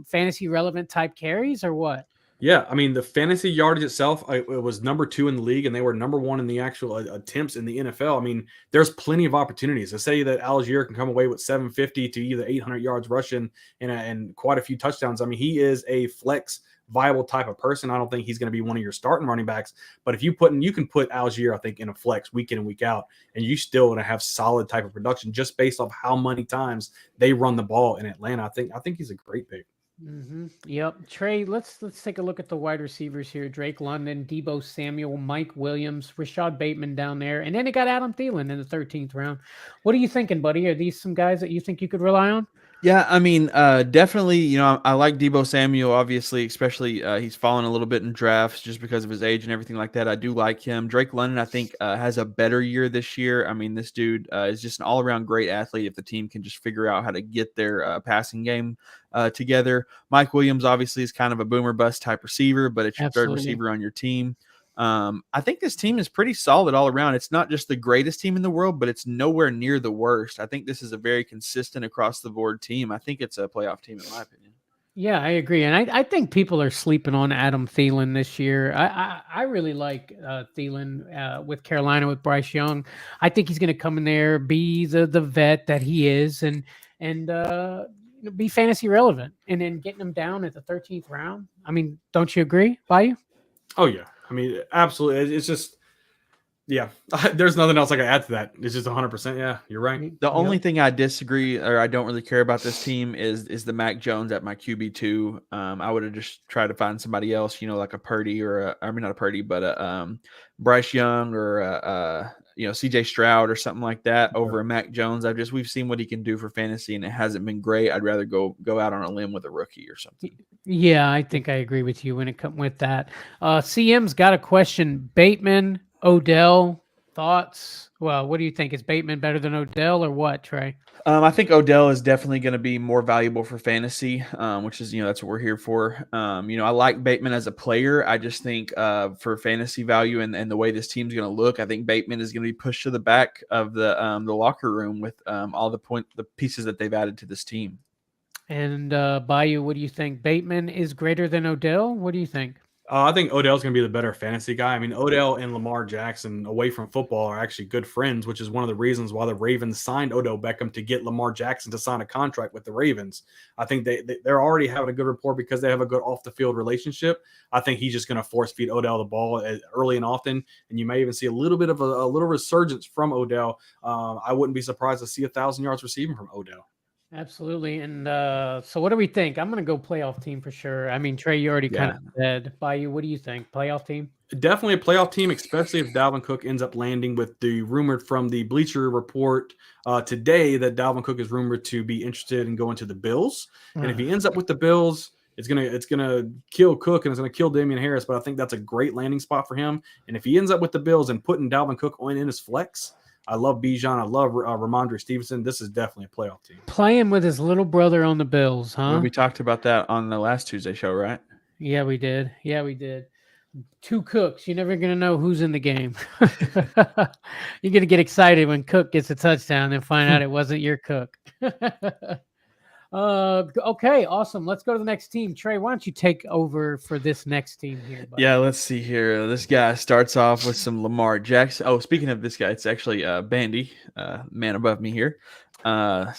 fantasy relevant type carries or what? Yeah, I mean, the fantasy yardage itself, it was number 2 in the league, and they were number 1 in the actual attempts in the NFL. I mean, there's plenty of opportunities. To say that Algier can come away with 750 to either 800 yards rushing and quite a few touchdowns. I mean, he is a flex viable type of person. I don't think he's going to be one of your starting running backs, but if you can put Algier, I think, in a flex week in and week out, and you still going to have solid type of production just based off how many times they run the ball in Atlanta. I think he's a great pick. Mm-hmm. Yep. Trey, let's take a look at the wide receivers here. Drake London, Deebo Samuel, Mike Williams, Rashad Bateman down there, and then it got Adam Thielen in the 13th round. What are you thinking, buddy? Are these some guys that you think you could rely on? Yeah, I mean, definitely, I like Deebo Samuel, obviously, especially he's fallen a little bit in drafts just because of his age and everything like that. I do like him. Drake London, I think, has a better year this year. I mean, this dude is just an all-around great athlete if the team can just figure out how to get their passing game together. Mike Williams, obviously, is kind of a boomer bust type receiver, but it's your third receiver on your team. I think this team is pretty solid all around. It's not just the greatest team in the world, but it's nowhere near the worst. I think this is a very consistent across the board team. I think it's a playoff team in my opinion. Yeah, I agree. And I think people are sleeping on Adam Thielen this year. I really like Thielen with Carolina with Bryce Young. I think he's going to come in there, be the vet that he is, and be fantasy relevant. And then getting him down at the 13th round. I mean, don't you agree, Bayou? Oh, yeah. I mean, absolutely. It's just, yeah, there's nothing else I can add to that. It's just 100%. Yeah, you're right. The only thing I disagree or I don't really care about this team is the Mac Jones at my QB2. I would have just tried to find somebody else, like a Purdy or not a Purdy, but a Bryce Young or CJ Stroud or something like that over a Mac Jones. We've seen what he can do for fantasy, and it hasn't been great. I'd rather go out on a limb with a rookie or something. Yeah, I think I agree with you when it comes with that. CM's got a question. Bateman, Odell, thoughts? Well, what do you think? Is Bateman better than Odell or what, Trey? I think Odell is definitely going to be more valuable for fantasy, which is, that's what we're here for. I like Bateman as a player. I just think for fantasy value and the way this team's going to look, I think Bateman is going to be pushed to the back of the locker room with all the pieces that they've added to this team. And Bayou, what do you think? Bateman is greater than Odell? What do you think? I think Odell's going to be the better fantasy guy. I mean, Odell and Lamar Jackson away from football are actually good friends, which is one of the reasons why the Ravens signed Odell Beckham to get Lamar Jackson to sign a contract with the Ravens. I think they're already having a good rapport because they have a good off the field relationship. I think he's just going to force feed Odell the ball early and often, and you may even see a little bit of a little resurgence from Odell. I wouldn't be surprised to see 1,000 yards receiving from Odell. Absolutely. And so what do we think? I'm going to go playoff team for sure. I mean, Trey, you already kind of said. Bayou, what do you think? Playoff team? Definitely a playoff team, especially if Dalvin Cook ends up landing with the rumored from the Bleacher Report today that Dalvin Cook is rumored to be interested in going to the Bills. And if he ends up with the Bills, it's gonna kill Cook and it's gonna kill Damian Harris. But I think that's a great landing spot for him. And if he ends up with the Bills and putting Dalvin Cook in his flex, I love Bijan. I love Ramondre Stevenson. This is definitely a playoff team. Playing with his little brother on the Bills, huh? Well, we talked about that on the last Tuesday show, right? Yeah, we did. Two Cooks. You're never going to know who's in the game. You're going to get excited when Cook gets a touchdown and find out it wasn't your Cook. Okay, awesome. Let's go to the next team. Trey, why don't you take over for this next team here? Buddy? Yeah, let's see here. This guy starts off with some Lamar Jackson. Oh, speaking of this guy, it's actually Bandy, man above me here,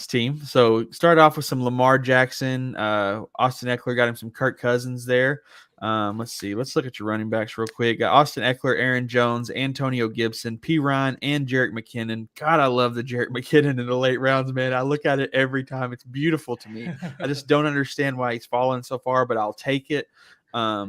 team. So start off with some Lamar Jackson. Austin Eckler got him some Kirk Cousins there. Let's see. Let's look at your running backs real quick. Got Austin Eckler, Aaron Jones, Antonio Gibson, P. Ryan, and Jerick McKinnon. God, I love the Jerick McKinnon in the late rounds, man. I look at it every time. It's beautiful to me. I just don't understand why he's fallen so far, but I'll take it. I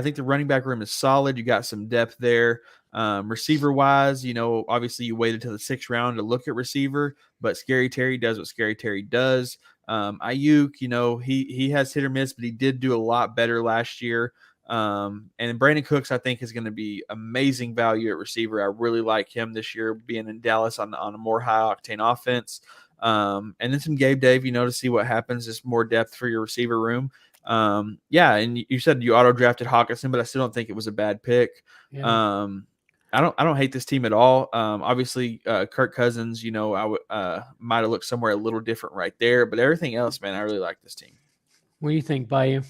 think the running back room is solid. You got some depth there. Receiver wise, obviously you waited till the 6th round to look at receiver, but Scary Terry does what Scary Terry does. Ayuk, he has hit or miss, but he did do a lot better last year. And Brandon Cooks, I think, is going to be amazing value at receiver. I really like him this year, being in Dallas on a more high octane offense. And then some Gabe Dave, to see what happens. Just more depth for your receiver room. And you said you auto drafted Hawkinson, but I still don't think it was a bad pick. Yeah. I don't hate this team at all. Obviously, Kirk Cousins, I might have looked somewhere a little different right there, but everything else, man, I really like this team. What do you think, Bayou?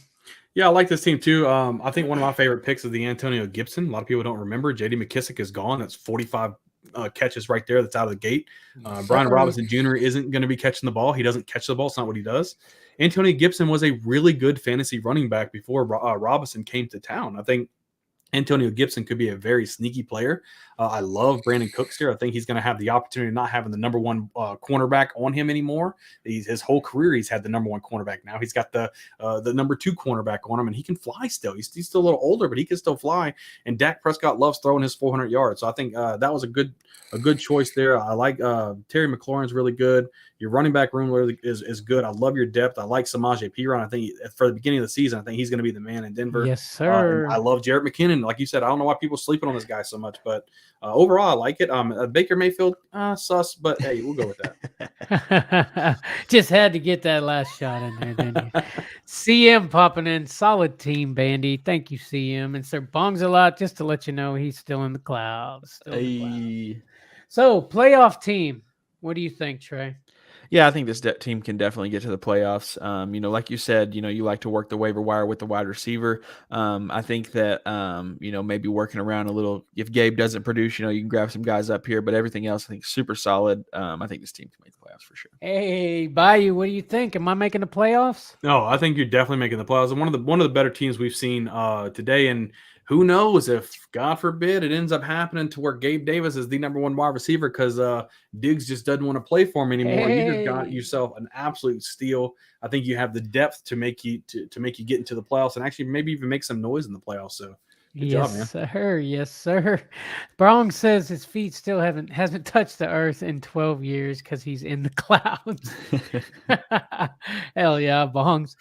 Yeah, I like this team too. I think one of my favorite picks is the Antonio Gibson. A lot of people don't remember. J.D. McKissick is gone. That's 45 catches right there. That's out of the gate. Brian Robinson Jr. isn't going to be catching the ball. He doesn't catch the ball. It's not what he does. Antonio Gibson was a really good fantasy running back before Robinson came to town. I think Antonio Gibson could be a very sneaky player. I love Brandon Cooks here. I think he's going to have the opportunity of not having the number one cornerback on him anymore. His whole career, he's had the number one cornerback. Now he's got the number 2 cornerback on him, and he can fly still. He's still a little older, but he can still fly. And Dak Prescott loves throwing his 400 yards. So I think that was a good choice there. I like Terry McLaurin's really good. Your running back room really is good. I love your depth. I like Samaje Perine. I think for the beginning of the season, I think he's going to be the man in Denver. Yes, sir. I love Jerick McKinnon. Like you said, I don't know why people are sleeping on this guy so much, but overall, I like it. Baker Mayfield, sus, but hey, we'll go with that. Just had to get that last shot in there, didn't you? CM popping in. Solid team, Bandy. Thank you, CM. And Sir Bongs a lot, just to let you know he's still in the clouds. So, playoff team. What do you think, Trey? Yeah, I think this team can definitely get to the playoffs. Like you said, you like to work the waiver wire with the wide receiver. I think that, maybe working around a little, if Gabe doesn't produce, you can grab some guys up here, but everything else, I think, super solid. I think this team can make the playoffs for sure. Hey, Bayou, what do you think? Am I making the playoffs? No, I think you're definitely making the playoffs. One of the better teams we've seen today, and who knows if, God forbid, it ends up happening to where Gabe Davis is the number 1 wide receiver because Diggs just doesn't want to play for him anymore. Hey. You just got yourself an absolute steal. I think you have the depth to make you get into the playoffs and actually maybe even make some noise in the playoffs. So good job, man. Sir. Yes, sir. Brong says his feet still hasn't touched the earth in 12 years because he's in the clouds. Hell yeah, Bongs.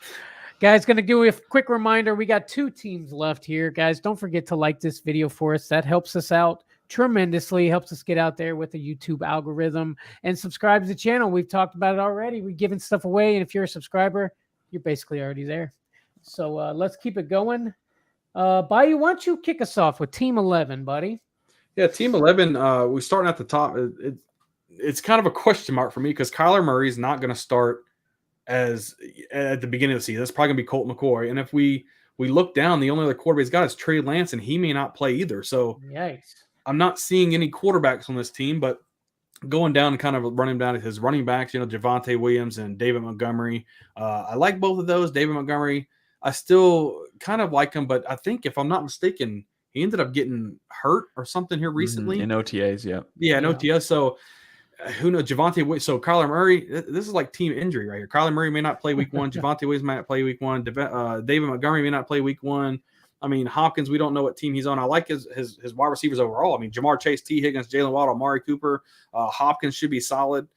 Guys, going to do a quick reminder. We got 2 teams left here. Guys, don't forget to like this video for us. That helps us out tremendously, helps us get out there with the YouTube algorithm, and subscribe to the channel. We've talked about it already. We're giving stuff away, and if you're a subscriber, you're basically already there. So let's keep it going. Bayou, why don't you kick us off with Team 11, buddy? Yeah, Team 11, we're starting at the top. It's kind of a question mark for me because Kyler Murray is not going to start as at the beginning of the season. That's probably going to be Colt McCoy. And if we look down, the only other quarterback he's got is Trey Lance, and he may not play either. So yikes. I'm not seeing any quarterbacks on this team, but going down and kind of running down at his running backs, Javonte Williams and David Montgomery. I like both of those. David Montgomery, I still kind of like him, but I think if I'm not mistaken, he ended up getting hurt or something here recently. In OTAs, yeah. Yeah, in OTAs. So who knows? Javonte. So Kyler Murray, this is like team injury right here. Kyler Murray may not play week 1. Javonte Williams might not play week 1. David Montgomery may not play week 1. I mean, Hopkins, we don't know what team he's on. I like his wide receivers overall. I mean, Jamar Chase, T. Higgins, Jalen Waddle, Amari Cooper. Hopkins should be solid.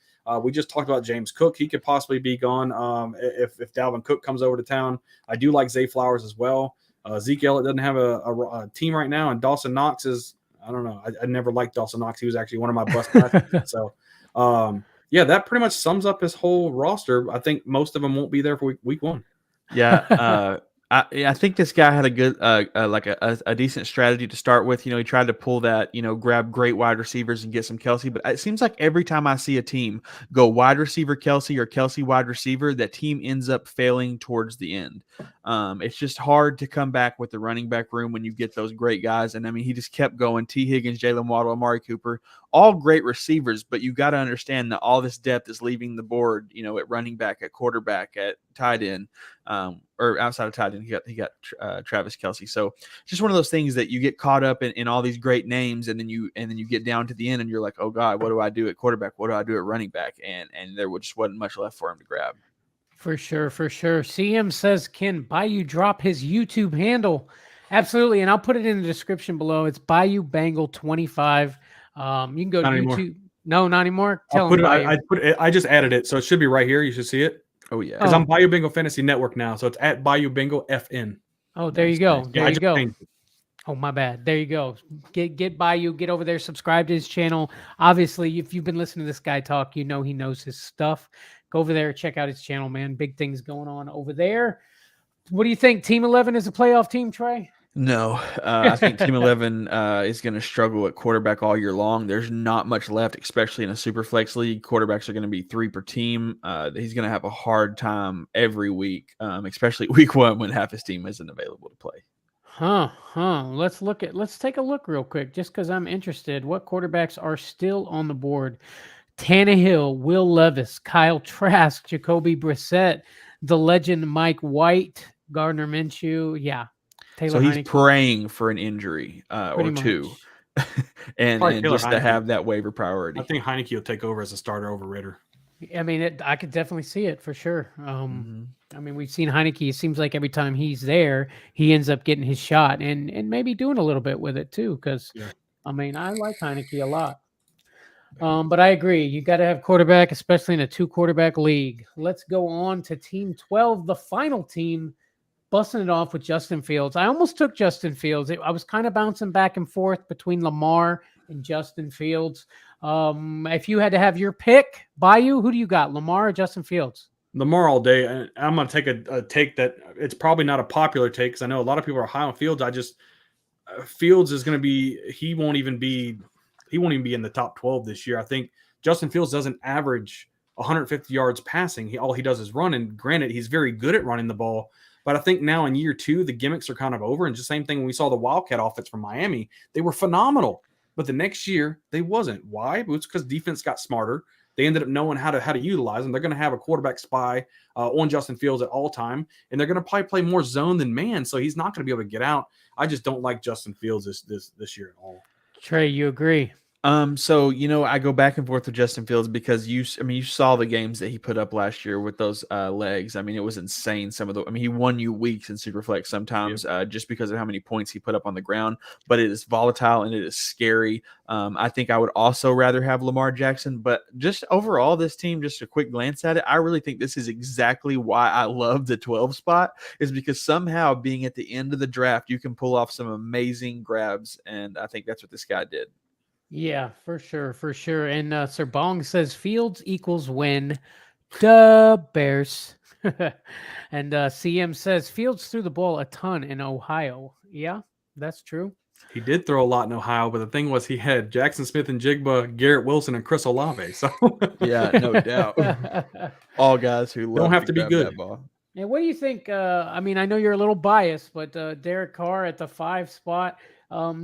We just talked about James Cook. He could possibly be gone if Dalvin Cook comes over to town. I do like Zay Flowers as well. Zeke Elliott doesn't have a team right now, and Dawson Knox is, I don't know. I never liked Dawson Knox. He was actually one of my bust guys. So, yeah, that pretty much sums up his whole roster. I think most of them won't be there for week 1. Yeah. I think this guy had a good, a decent strategy to start with. He tried to pull that, grab great wide receivers and get some Kelsey. But it seems like every time I see a team go wide receiver Kelsey or Kelsey wide receiver, that team ends up failing towards the end. It's just hard to come back with the running back room when you get those great guys. And I mean, he just kept going. T. Higgins, Jalen Waddle, Amari Cooper, all great receivers. But you got to understand that all this depth is leaving the board, at running back, at quarterback, at tight end. Or outside of tight end, he got Travis Kelsey. So just one of those things that you get caught up in all these great names, and then you get down to the end, and you're like, oh God, what do I do at quarterback? What do I do at running back? And there just wasn't much left for him to grab. For sure. CM says, can Bayou drop his YouTube handle? Absolutely, and I'll put it in the description below. It's Bayou Bengal 25. You can go to YouTube. Anymore. No, not anymore. I just added it, so it should be right here. You should see it. Oh yeah, because I'm Bayou Bingo Fantasy Network now, so it's at Bayou Bingo FN. Oh, there you go. There you go. Changed it. Oh, my bad. There you go. Get Bayou, get over there, subscribe to his channel. Obviously, if you've been listening to this guy talk, he knows his stuff. Go over there, check out his channel, man. Big things going on over there. What do you think? Team 11 is a playoff team, Trey? No, I think Team 11 is going to struggle at quarterback all year long. There's not much left, especially in a Superflex league. Quarterbacks are going to be 3 per team. He's going to have a hard time every week, especially week 1 when half his team isn't available to play. Let's take a look real quick, just because I'm interested. What quarterbacks are still on the board? Tannehill, Will Levis, Kyle Trask, Jacoby Brissett, the legend Mike White, Gardner Minshew. Yeah. Taylor Heineke. He's praying for an injury or much. 2 and just to have that waiver priority. I think Heineke will take over as a starter over Ritter. I mean, I could definitely see it for sure. I mean, we've seen Heineke. It seems like every time he's there, he ends up getting his shot and maybe doing a little bit with it too. Because, I mean, I like Heineke a lot. But I agree. You got to have quarterback, especially in a 2-quarterback league. Let's go on to Team 12, the final team, busting it off with Justin Fields. I almost took Justin Fields. I was kind of bouncing back and forth between Lamar and Justin Fields. If you had to have your pick, Bayou, who do you got, Lamar or Justin Fields? Lamar all day. And I'm going to take a take that it's probably not a popular take because I know a lot of people are high on Fields. Fields is going to be – he won't even be in the top 12 this year. I think Justin Fields doesn't average 150 yards passing. All he does is run. And granted, he's very good at running the ball. But I think now in year 2, the gimmicks are kind of over. And just the same thing when we saw the Wildcat offense from Miami, they were phenomenal. But the next year, they wasn't. Why? It was because defense got smarter. They ended up knowing how to utilize them. They're going to have a quarterback spy on Justin Fields at all time. And they're going to probably play more zone than man. So he's not going to be able to get out. I just don't like Justin Fields this year at all. Trey, you agree? So I go back and forth with Justin Fields because you saw the games that he put up last year with those legs. I mean, it was insane. He won you weeks in Superflex sometimes just because of how many points he put up on the ground. But it is volatile and it is scary. I think I would also rather have Lamar Jackson, but just overall, this team, just a quick glance at it, I really think this is exactly why I love the 12 spot, is because somehow being at the end of the draft, you can pull off some amazing grabs, and I think that's what this guy did. Yeah, for sure, for sure. And Sir Bong says Fields equals win. Duh, Bears. And CM says Fields threw the ball a ton in Ohio. Yeah, that's true. He did throw a lot in Ohio, but the thing was he had Jackson Smith and Jigba, Garrett Wilson, and Chris Olave. So Yeah, no doubt. All guys who don't love have to be grab good. that ball. And what do you think? I mean, I know you're a little biased, but Derek Carr at the 5 spot.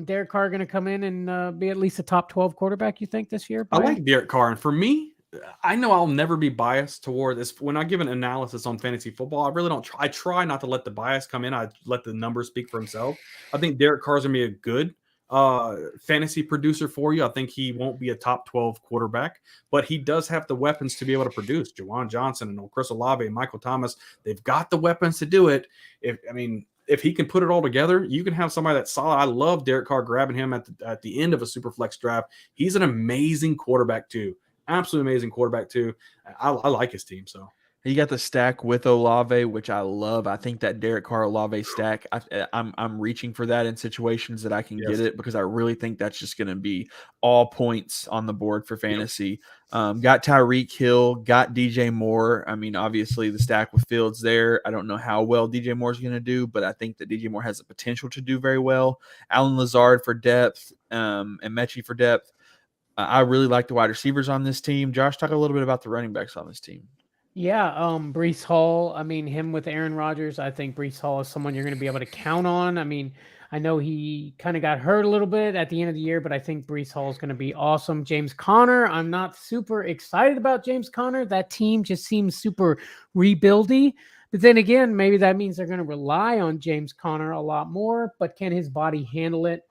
Derek Carr going to come in and be at least a top 12 quarterback, you think, this year? I like Derek Carr. And for me, I know I'll never be biased toward this. When I give an analysis on fantasy football, I really don't try. I try not to let the bias come in. I let the numbers speak for himself. I think Derek Carr is going to be a good fantasy producer for you. I think he won't be a top 12 quarterback, but he does have the weapons to be able to produce. Jawan Johnson and Chris Olave and Michael Thomas, they've got the weapons to do it. If he can put it all together, you can have somebody that's solid. I love Derek Carr grabbing him at the end of a Superflex draft. He's an amazing quarterback too. Absolutely amazing quarterback too. I like his team. So he got the stack with Olave, which I love. I think that Derek Carr Olave stack, I'm reaching for that in situations that I can get it, because I really think that's just going to be all points on the board for fantasy. Got Tyreek Hill, got DJ Moore. I mean, obviously the stack with Fields there. I don't know how well DJ Moore is going to do, but I think that DJ Moore has the potential to do very well. Alan Lazard for depth, and Mechie for depth. I really like the wide receivers on this team. Josh, talk a little bit about the running backs on this team. Yeah, Breece Hall. I mean, him with Aaron Rodgers. I think Breece Hall is someone you're going to be able to count on. I mean, I know he kind of got hurt a little bit at the end of the year, but I think Breece Hall is going to be awesome. James Conner. I'm not super excited about James Conner. That team just seems super rebuildy. But then again, maybe that means they're going to rely on James Conner a lot more. But can his body handle it?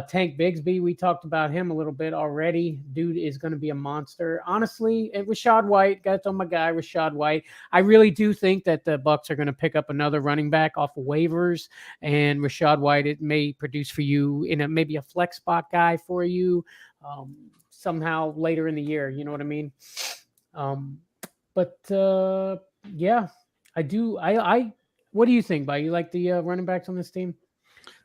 Tank Bigsby, we talked about him a little bit already. Dude is going to be a monster. Honestly, Rachaad White, got on my guy, Rachaad White. I really do think that the Bucs are going to pick up another running back off of waivers, and Rachaad White, it may produce for you in maybe a flex spot guy for you somehow later in the year. You know what I mean? Yeah, I do. What do you think, By? You like the running backs on this team?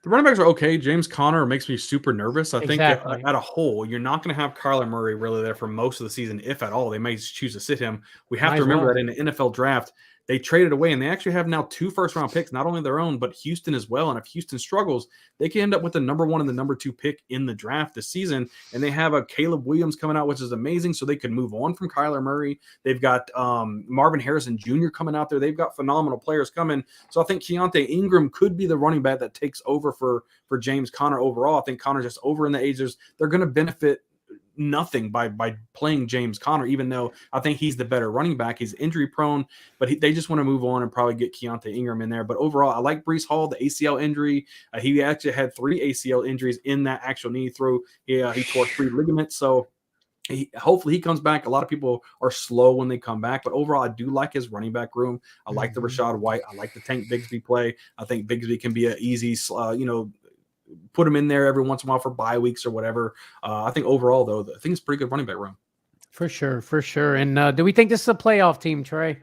The running backs are okay. James Conner makes me super nervous. I think at a whole, you're not going to have Kyler Murray really there for most of the season, if at all. They may choose to sit him. We have to remember that in the NFL draft, they traded away, and they actually have now 2 first-round picks, not only their own, but Houston as well. And if Houston struggles, they can end up with the number 1 and the number 2 pick in the draft this season. And they have a Caleb Williams coming out, which is amazing, so they could move on from Kyler Murray. They've got Marvin Harrison Jr. coming out there. They've got phenomenal players coming. So I think Keontae Ingram could be the running back that takes over for James Conner overall. I think Conner's just over in the ages. They're going to benefit nothing by playing James Conner, even though I think he's the better running back. He's injury prone, but they just want to move on and probably get Keontae Ingram in there. But overall, I like Breece Hall, the ACL injury. He actually had 3 ACL injuries in that actual knee throw. He tore 3 ligaments. So hopefully he comes back. A lot of people are slow when they come back, but overall, I do like his running back room. I like the Rachaad White. I like the Tank Bigsby play. I think Bigsby can be an easy, put him in there every once in a while for bye weeks or whatever. I think overall, though, I think it's a pretty good running back room. For sure, for sure. And do we think this is a playoff team, Trey?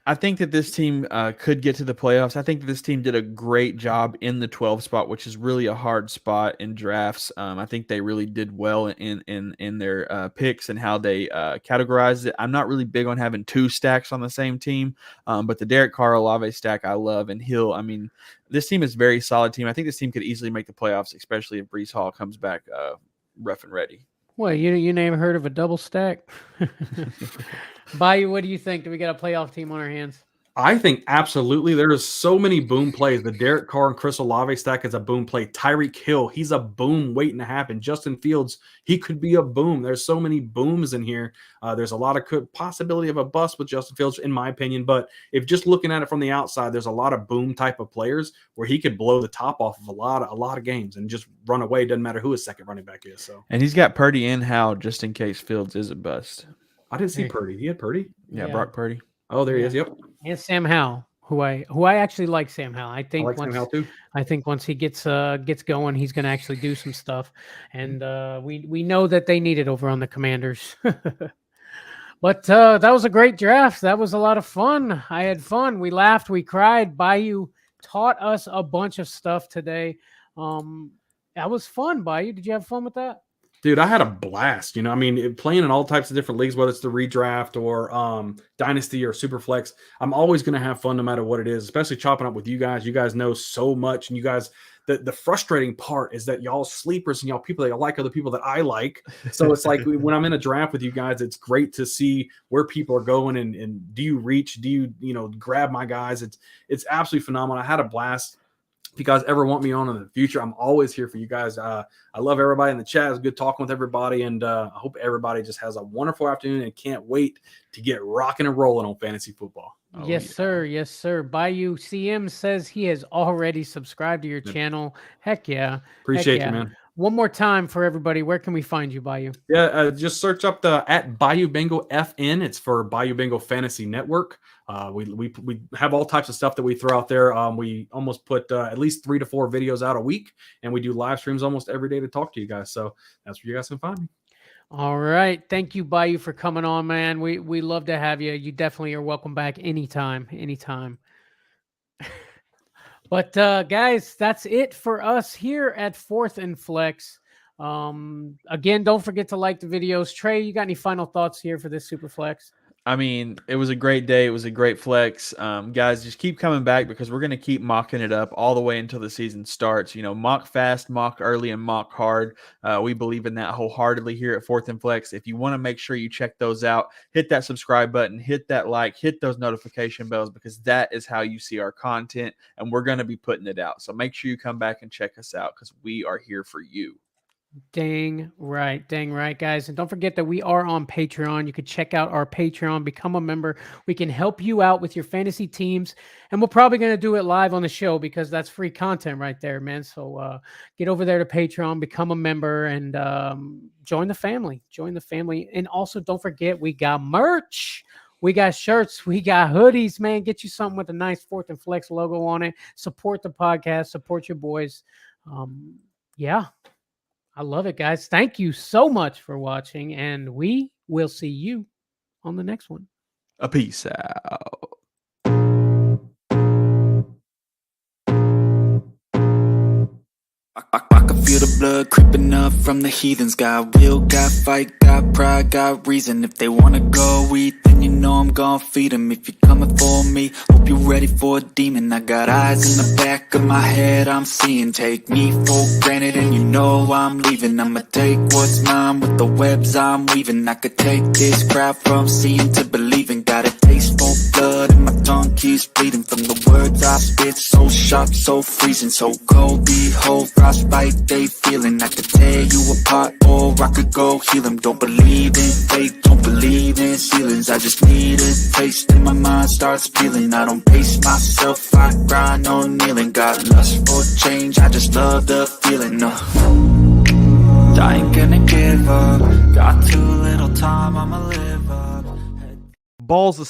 I think that this team could get to the playoffs. I think that this team did a great job in the 12 spot, which is really a hard spot in drafts. I think they really did well in their picks and how they categorized it. I'm not really big on having 2 stacks on the same team, but the Derek Carr Olave stack I love, and Hill. I mean, this team is a very solid team. I think this team could easily make the playoffs, especially if Breece Hall comes back rough and ready. Well, you never heard of a double stack? Bayou, what do you think? Do we got a playoff team on our hands? I think absolutely. There is so many boom plays. The Derek Carr and Chris Olave stack is a boom play. Tyreek Hill, he's a boom waiting to happen. Justin Fields, he could be a boom. There's so many booms in here. There's a lot of possibility of a bust with Justin Fields, in my opinion. But if just looking at it from the outside, there's a lot of boom type of players where he could blow the top off of a lot of games and just run away. Doesn't matter who his second running back is. So, and he's got Purdy and Howell just in case Fields is a bust. I didn't see Purdy. He had Purdy. Yeah, Brock Purdy. Oh, there he is. Yep. And Sam Howell, who I actually like. Sam Howell. I think Sam Howell too. I think once he gets going, he's going to actually do some stuff. And we know that they need it over on the Commanders. But that was a great draft. That was a lot of fun. I had fun. We laughed. We cried. Bayou taught us a bunch of stuff today. That was fun, Bayou. Did you have fun with that? Dude, I had a blast. I mean, playing in all types of different leagues, whether it's the redraft or Dynasty or Superflex, I'm always going to have fun no matter what it is, especially chopping up with you guys. You guys know so much, and you guys, the frustrating part is that y'all sleepers and y'all people that like other people that I like. So it's like when I'm in a draft with you guys, it's great to see where people are going and do you reach, do you grab my guys? It's absolutely phenomenal. I had a blast. If you guys ever want me on in the future, I'm always here for you guys. I love everybody in the chat. It's good talking with everybody, and I hope everybody just has a wonderful afternoon and can't wait to get rocking and rolling on fantasy football. Yes, sir. Yes, sir. Bayou CM says he has already subscribed to your channel. Heck yeah. Appreciate you, man. One more time for everybody. Where can we find you, Bayou? Yeah, just search up at Bayou Bengal FN. It's for Bayou Bengal Fantasy Network. We have all types of stuff that we throw out there. We almost put at least 3 to 4 videos out a week, and we do live streams almost every day to talk to you guys. So that's where you guys can find me. All right. Thank you, Bayou, for coming on, man. We love to have you. You definitely are welcome back anytime. But guys, that's it for us here at 4th and Flex. Again, don't forget to like the videos. Trey, you got any final thoughts here for this Super Flex? I mean, it was a great day. It was a great flex. Guys, just keep coming back because we're going to keep mocking it up all the way until the season starts. Mock fast, mock early, and mock hard. We believe in that wholeheartedly here at 4th and Flex. If you want to make sure you check those out, hit that subscribe button, hit that like, hit those notification bells because that is how you see our content, and we're going to be putting it out. So make sure you come back and check us out because we are here for you. Dang right, guys. And don't forget that we are on Patreon. You can check out our Patreon, become a member. We can help you out with your fantasy teams. And we're probably going to do it live on the show because that's free content right there, man. So get over there to Patreon, become a member, and join the family. And also don't forget, we got merch. We got shirts. We got hoodies, man. Get you something with a nice 4th and Flex logo on it. Support the podcast. Support your boys. Yeah. I love it, guys. Thank you so much for watching, and we will see you on the next one. A peace out. I can feel the blood creeping up from the heathens. Got will, got fight, got pride, got reason. If they wanna go eat, then you know I'm gon' feed them. If you're coming for me, hope you're ready for a demon. I got eyes in the back of my head, I'm seeing. Take me for granted and you know I'm leaving. I'ma take what's mine with the webs I'm weaving. I could take this crowd from seeing to believing. Got a taste for blood and my tongue keeps bleeding. From the words I spit, so sharp, so freezing. So cold, behold, frostbite they feeling. I could tear you apart or I could go heal them. Don't believe in fate, don't believe in ceilings. I just need a taste and my mind starts peeling. I don't pace myself, I grind on kneeling. Got lust for change, I just love the feeling. I ain't gonna give up. Got too little time, I'ma live up. Balls